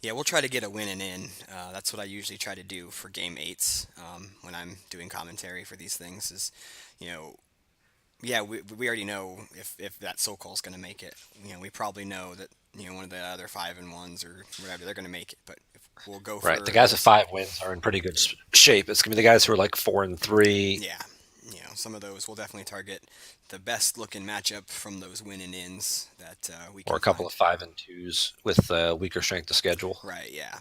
Yeah, we'll try to get a win and in. That's what I usually try to do for game eights when I'm doing commentary for these things. Is, you know, yeah, we already know if that Soul Call's going to make it. We probably know that one of the other 5-1s or whatever they're going to make it. But if we'll go Right. The for guys with 5 wins are in pretty good shape. It's gonna be the guys who are like 4-3, yeah, some of those we'll definitely target the best looking matchup from those win and ins that we or can a couple find. of 5-2s with weaker strength of schedule. Right. Yeah.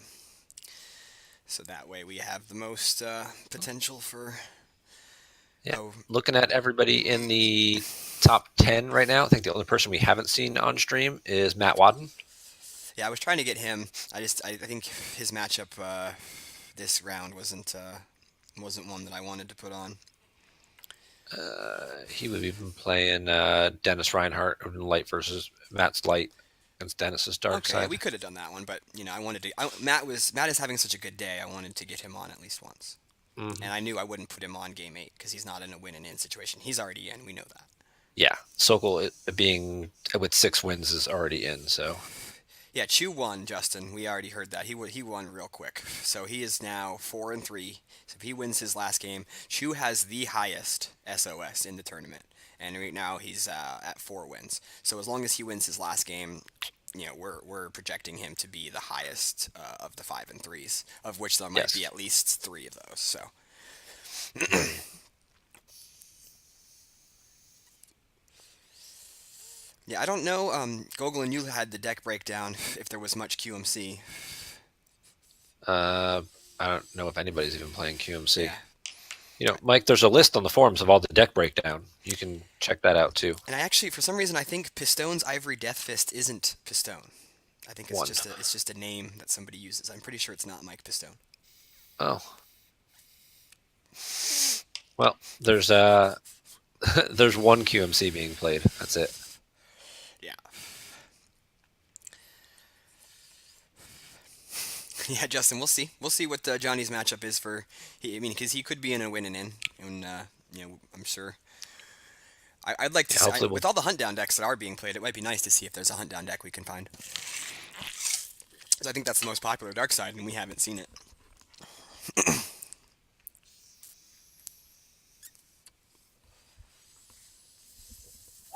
So that way we have the most potential for. Yeah. Oh, Looking at everybody in the top 10 right now, I think the only person we haven't seen on stream is Matt Wadden. yeah, I was trying to get him. I think his matchup this round wasn't one that I wanted to put on. He would have been playing Dennis Reinhardt in light versus Matt's light against Dennis's dark Okay, yeah, side. we could have done that one, but I wanted to. Matt is having such a good day. I wanted to get him on at least once, and Hmm. I knew I wouldn't put him on game 8 because he's not in a win and in situation. He's already in. We know that. Yeah, Sokol being with 6 wins is already in. So Yeah, Chu won, Justin. We already heard that. He won real quick. So he is now 4-3. So if he wins his last game, Chu has the highest SOS in the tournament. And right now he's at 4 wins. So as long as he wins his last game, we're projecting him to be the highest of the 5-3s, of which there might be yes, at least 3 of those. So yeah, I don't know. Gogol and you had the deck breakdown. If there was much QMC, uh, I don't know if anybody's even playing QMC. yeah. Mike, there's a list on the forums of all the deck breakdown. You can check that out too. And I actually, for some reason, I think Pistone's Ivory Death Fist isn't Pistone. I think it's One. just a name that somebody uses. I'm pretty sure it's not Mike Pistone. Oh, well, there's one QMC being played. That's it. Yeah. Yeah, Justin, we'll see. We'll see what Johnny's matchup is for. I mean, because he could be in a win and in, and I'm sure. I'd like to Yeah, see hopefully we'll. with all the hunt down decks that are being played. It might be nice to see if there's a hunt down deck we can find. 'Cause I think that's the most popular dark side, and we haven't seen it.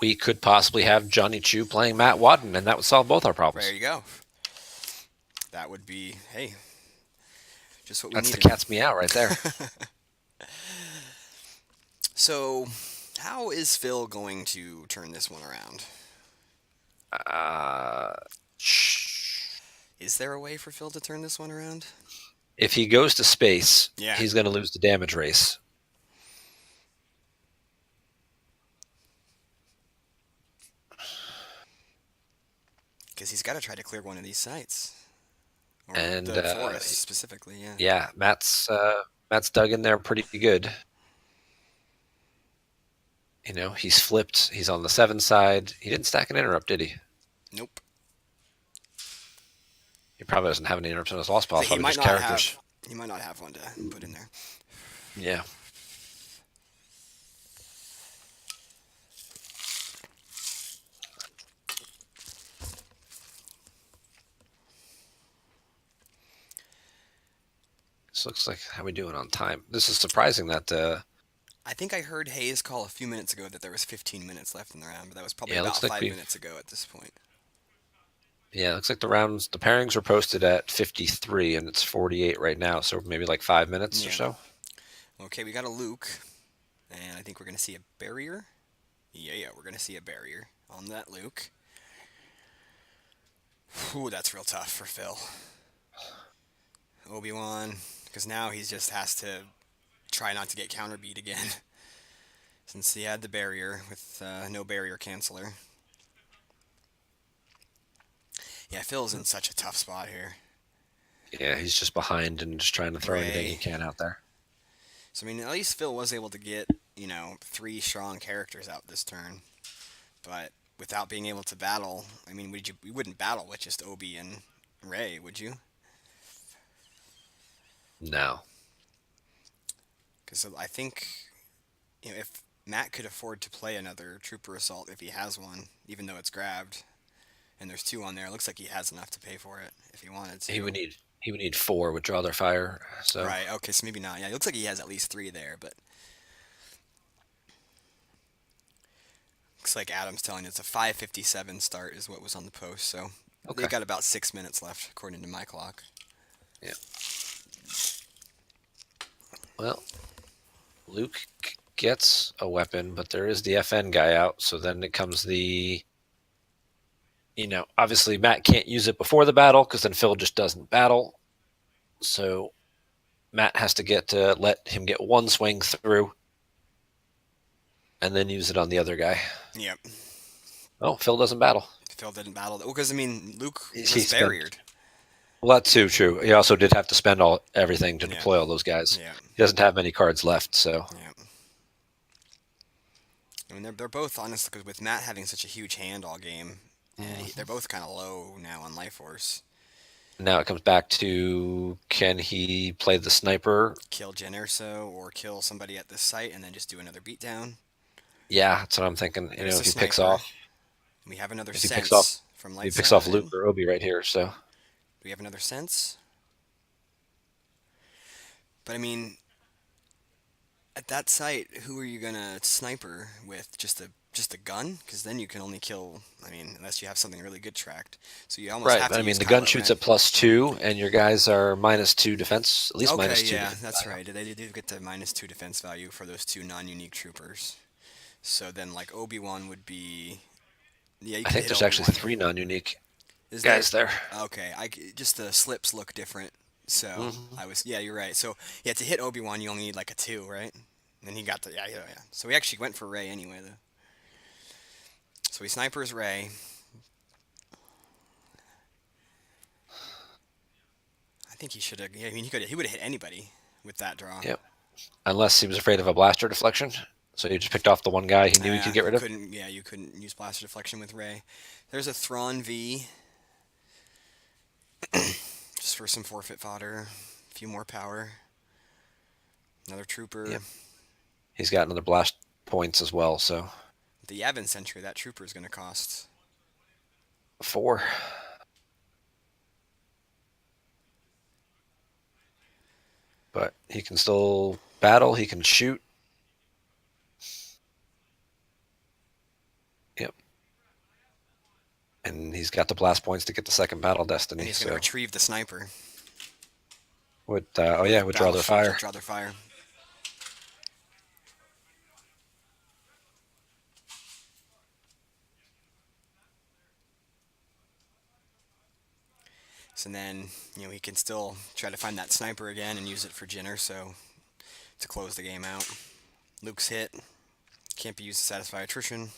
We could possibly have Johnny Chu playing Matt Wadden, and that would solve both our There problems. you go. That would be just what we That's the needed. cat's meow right there. So, how is Phil going to turn this one around? Uh, Is there a way for Phil to turn this one around? if he goes to space, Yeah. he's going to lose the damage race. Because he's got to try to clear one of these sites. Or And the forest, specifically, yeah. yeah, Matt's dug in there pretty good. He's flipped. He's on the 7 side. He didn't stack an interrupt, did he? Nope. He probably doesn't have any interrupts on his lost pile. So he Probably might just not characters. he might not have one to put in there. Yeah. This looks like how we doing on time. This is surprising that I think I heard Hayes call a few minutes ago that there was 15 minutes left in the round, but that was probably yeah, it about looks like 5 minutes ago at this point. it looks like the pairings were posted at 53 and it's 48 right now, so maybe like 5 minutes or Yeah. so. Okay, we got a Luke, and I think we're going to see a barrier. Yeah, we're going to see a barrier on that Luke. Ooh, that's real tough for Phil. Obi-Wan, because now he just has to try not to get counterbeat again. Since he had the barrier with no barrier canceller. Yeah, Phil's in such a tough spot here. Yeah, he's just behind and just trying to throw anything he can out there. So, I mean, at least Phil was able to get, 3 strong characters out this turn. But without being able to battle, I mean, you wouldn't battle with just Obi and Rey, would you? No. Because I think, if Matt could afford to play another trooper assault if he has one, even though it's grabbed. And there's two on there. It looks like he has enough to pay for it if he wanted He to. would need he would need 4 with draw their fire. So Right. Okay. So maybe not. Yeah. It looks like he has at least three there, but looks like Adam's telling us a 5:57 start is what was on the post. So they okay, got about 6 minutes left according to my clock. yeah. Well, Luke gets a weapon, but there is the FN guy out. So then it comes the obviously Matt can't use it before the battle because then Phil just doesn't battle. So Matt has to let him get one swing through, and then use it on the other guy. Yep. Oh, Phil doesn't battle. Phil didn't battle. Well, because I mean, Luke He was spent. barriered. Well, that's too true. He also did have to spend everything to Yeah. deploy all those guys. Yeah. He doesn't have many cards left, so Yeah. I mean, they're both honestly because with Matt having such a huge hand all game, they're both kind of low now on life force. now it comes back to can he play the sniper? Kill Jen Erso or kill somebody at this site and then just do another beatdown. Yeah, that's what I'm thinking. There's the If he picks sniper. off, We have another if he picks off, sense from if he light picks off Luke side. or Obi right here. So Do we have another sense? But I mean, at that site, who are you gonna sniper with? Just a gun? Because then you can only kill. I mean, unless you have something really good tracked. So you almost right, have but to I use mean the gun Kylo shoots Ren. at +2, and your guys are -2 defense, at least Okay, -2 yeah, defense that's value. right. They do get the -2 defense value for those two non-unique troopers. So then, like Obi-Wan would be. Yeah, you I could think hit there's actually Obi-Wan. 3 non-unique Is there? guys there. Okay, just the slips look different. So Hmm. yeah, you're right. So yeah, to hit Obi-Wan, you only need like a two, right? And then he got the yeah. So we actually went for Ray anyway though. So he snipers Ray. I think he should have. Yeah, I mean he would have hit anybody with that draw. Yep. Unless he was afraid of a blaster deflection, so he just picked off the one guy he knew he could get You rid of. couldn't. Yeah, you couldn't use blaster deflection with Ray. There's a Thrawn V, just for some forfeit fodder, a few more power. Another trooper. Yep. He's got another blast points as well, so The Yavin Sentry. That trooper is going to cost 4. But he can still battle. He can shoot. Yep. And he's got the blast points to get the second battle and destiny. he's going to So retrieve the sniper would would draw battle their shield to fire. draw their fire. So then, he can still try to find that sniper again and use it for Jinner, so to close the game out. Luke's hit. Can't be used to satisfy attrition.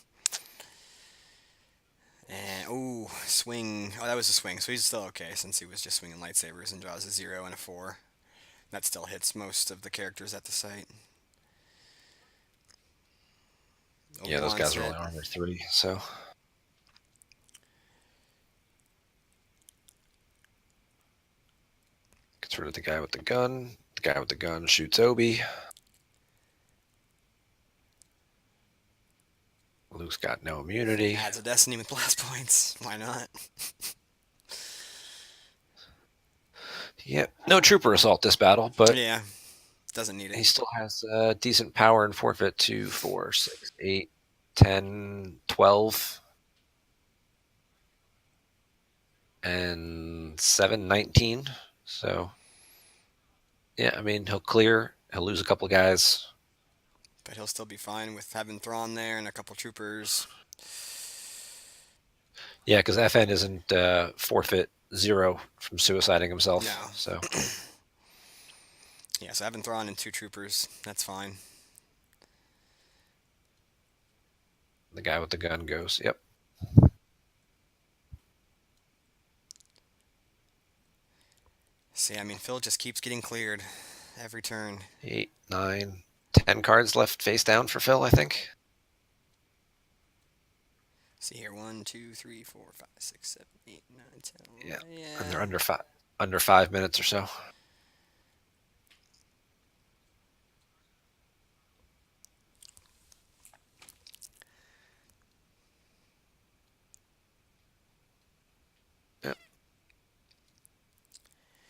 And, ooh, swing. Oh, that was a swing, so he's still okay since he was just swinging lightsabers and draws a 0 and a 4. That still hits most of the characters at the site. Yeah, those Obi-Wan's guys are hit. only armor 3, so gets rid of the guy with the gun. The guy with the gun shoots Obi. Luke's got no immunity. Adds a destiny with blast points. Why not? Yep. No trooper assault this battle, but Yeah, doesn't need he it. still has decent power and forfeit 2, 4, 6, 8, 10, 12, and 7, 19. So, yeah, I mean, he'll clear. He'll lose a couple guys. But he'll still be fine with having Thrawn there and a couple troopers. Yeah, because FN isn't forfeit 0 from suiciding himself. No. So, Yeah, so having Thrawn and two troopers, that's fine. the guy with the gun goes, yep. See, I mean, Phil just keeps getting cleared every turn. 8, 9, 10 cards left face down for Phil, I think. See here, 1, 2, 3, 4, 5, 6, 7, 8, 9, 10. Yeah. Yeah. And they're under 5 minutes or so.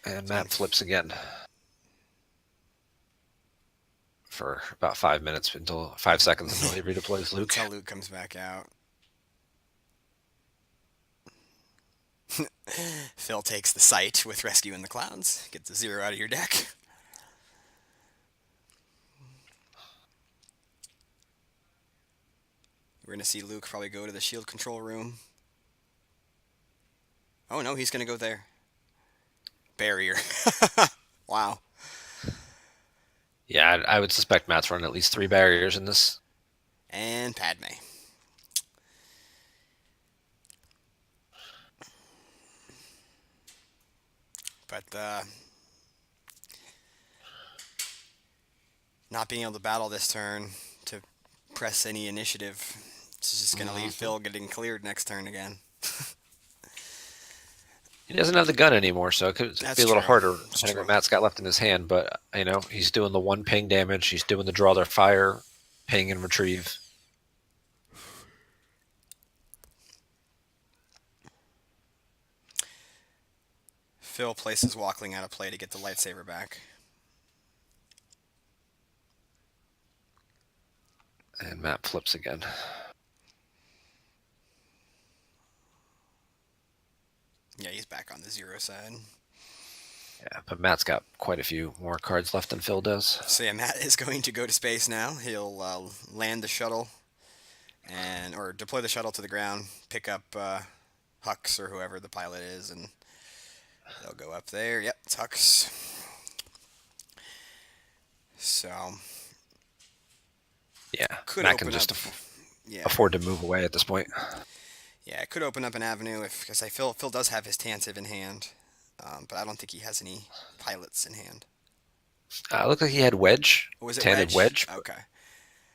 And So Matt flips again for about 5 minutes until 5 seconds until he redeploys Luke. until Luke comes back out. Phil takes the sight with Rescue in the Clouds. Get the 0 out of your deck. We're going to see Luke probably go to the shield control room. Oh no, he's going to go there. Barrier. Wow. Yeah, I would suspect Matt's running at least 3 barriers in this. And Padme. But not being able to battle this turn to press any initiative, it's just going to leave Phil getting cleared next turn again. He doesn't have the gun anymore, so it could That's be a little true. harder That's depending true. what Matt's got left in his hand. But he's doing the 1 ping damage. He's doing the draw their fire, ping and retrieve. Phil places Walkling out of play to get the lightsaber back. And Matt flips again. Yeah, he's back on the 0 side. Yeah, but Matt's got quite a few more cards left than Phil does. So yeah, Matt is going to go to space now. He'll land the shuttle or deploy the shuttle to the ground, pick up Hux or whoever the pilot is, and they'll go up there. Yep, it's Hux. So Yeah, could Matt open can just up. Yeah, afford to move away at this point. yeah, it could open up an avenue because Phil does have his Tantive in hand, but I don't think he has any pilots in hand. Looked like he had Wedge. Or was it Tanted Wedge. Okay.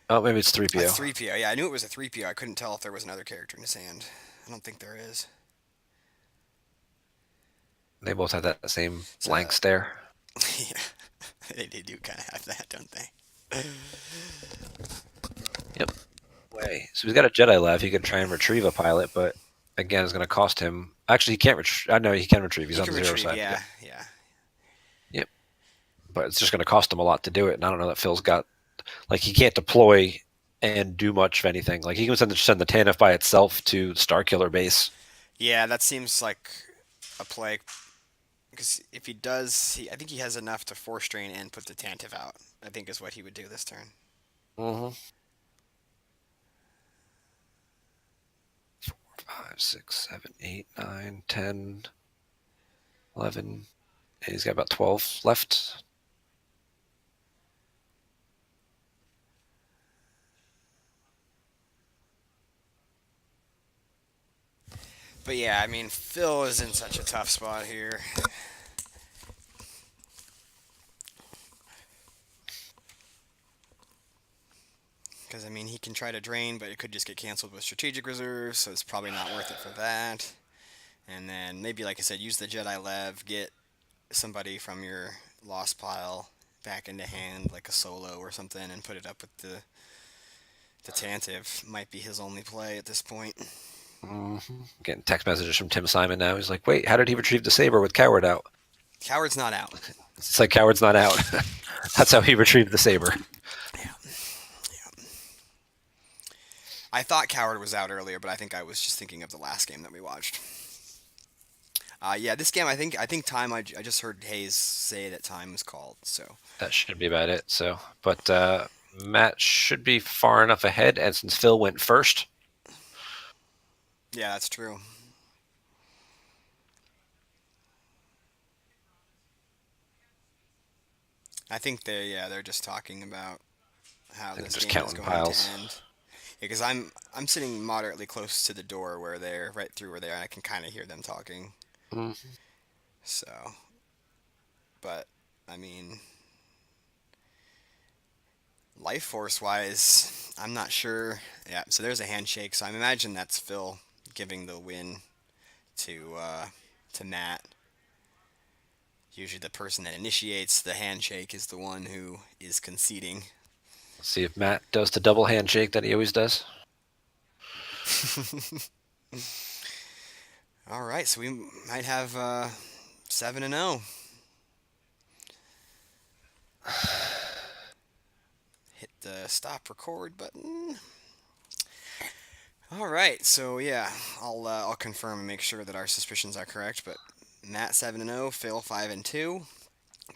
Oh, maybe it's A 3PO. 3PO. Yeah, I knew it was a 3PO. I couldn't tell if there was another character in his hand. I don't think there is. They both have that same blank stare. Yeah, they do kind of have that, don't they? Yep. Way. So he's got a Jedi left. He could try and retrieve a pilot, but again, it's going to cost him. Actually, he can't retrieve. I know he can retrieve. He's He on can the 0 retrieve, side. yeah. Yep. But it's just going to cost him a lot to do it. And I don't know that Phil's got. He can't deploy and do much of anything. He can send the Tanif by itself to Starkiller base. Yeah, that seems like a play. Because if he does, I think he has enough to force strain and put the Tantive out. I think is what he would do this turn. Mm-hmm. 4, 5, 6, 7, 8, 9, 10, 11. And he's got about 12 left. But yeah, I mean, Phil is in such a tough spot here. Because, I mean, he can try to drain, but it could just get canceled with strategic reserves, so it's probably not worth it for that. And then maybe, like I said, use the Jedi Lev, get somebody from your lost pile back into hand, like a solo or something, and put it up with the Tantive. Might be his only play at this point. Mm-hmm. Getting text messages from Tim Simon now. He's like, wait, how did he retrieve the saber with Coward out? Coward's not out. It's like Coward's not out. That's how he retrieved the saber. Yeah. I thought Coward was out earlier, but I think I was just thinking of the last game that we watched. Yeah, this game, I think time. I just heard Hayes say that time was called. So That should be about it. So, but Matt should be far enough ahead, and since Phil went first, yeah, that's true. I think they're just talking about how they're this just game is counting going piles. to end. Yeah, because I'm sitting moderately close to the door where they're right through where they are, and I can kind of hear them talking. Mm-hmm. So, but I mean, life force wise, I'm not sure. Yeah, so there's a handshake. So I imagine that's Phil giving the win to Matt. Usually, the person that initiates the handshake is the one who is conceding. See if Matt does the double handshake that he always does. All right, so we might have 7-0. Hit the stop record button. All right, so yeah, I'll confirm and make sure that our suspicions are correct. But Matt 7-0, Phil 5-2.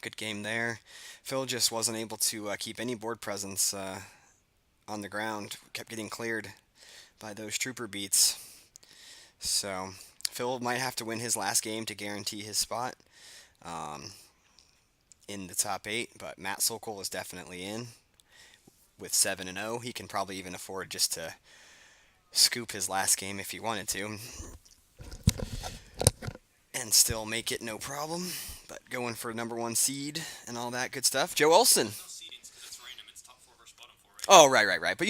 Good game there. Phil just wasn't able to keep any board presence on the ground. Kept getting cleared by those trooper beats. So Phil might have to win his last game to guarantee his spot um, in the top eight. But Matt Sokol is definitely in with 7-0. He can probably even afford just to scoop his last game if he wanted to, and still make it no problem. But going for number one seed and all that good stuff. Joe Olson. Oh, right. But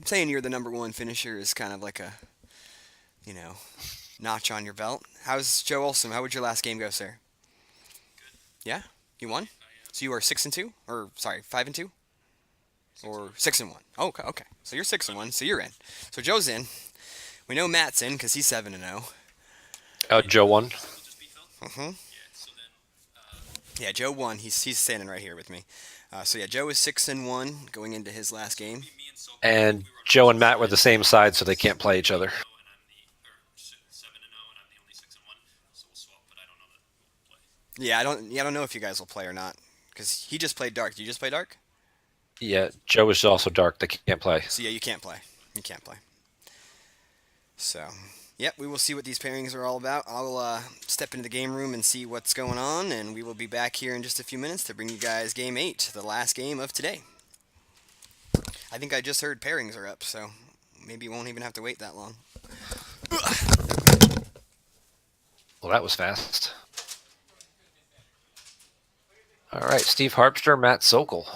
saying you're the number one finisher is kind of like a, you know, notch on your belt. How's Joe Olson? How would your last game go, sir? Yeah, you won. So you are 6-2, or sorry, 5-2, or 6-1. Oh, okay. So you're 6-1. So you're in. So Joe's in. We know Matt's in because he's 7-0. Joe won. Mm-hmm. Yeah, Joe won. He's standing right here with me. So yeah, Joe is 6-1 going into his last game. And Joe and Matt were the same side, so they can't play each other. Yeah, I don't know if you guys will play or not because he just played dark. Did you just play dark? Yeah, Joe is also dark. They can't play. So yeah, you can't play. You can't play. So, yep, we will see what these pairings are all about. I'll step into the game room and see what's going on, and we will be back here in just a few minutes to bring you guys Game 8, the last game of today. I think I just heard pairings are up, so maybe you won't even have to wait that long. Well, that was fast. All right, Steve Harpster, Matt Sokol.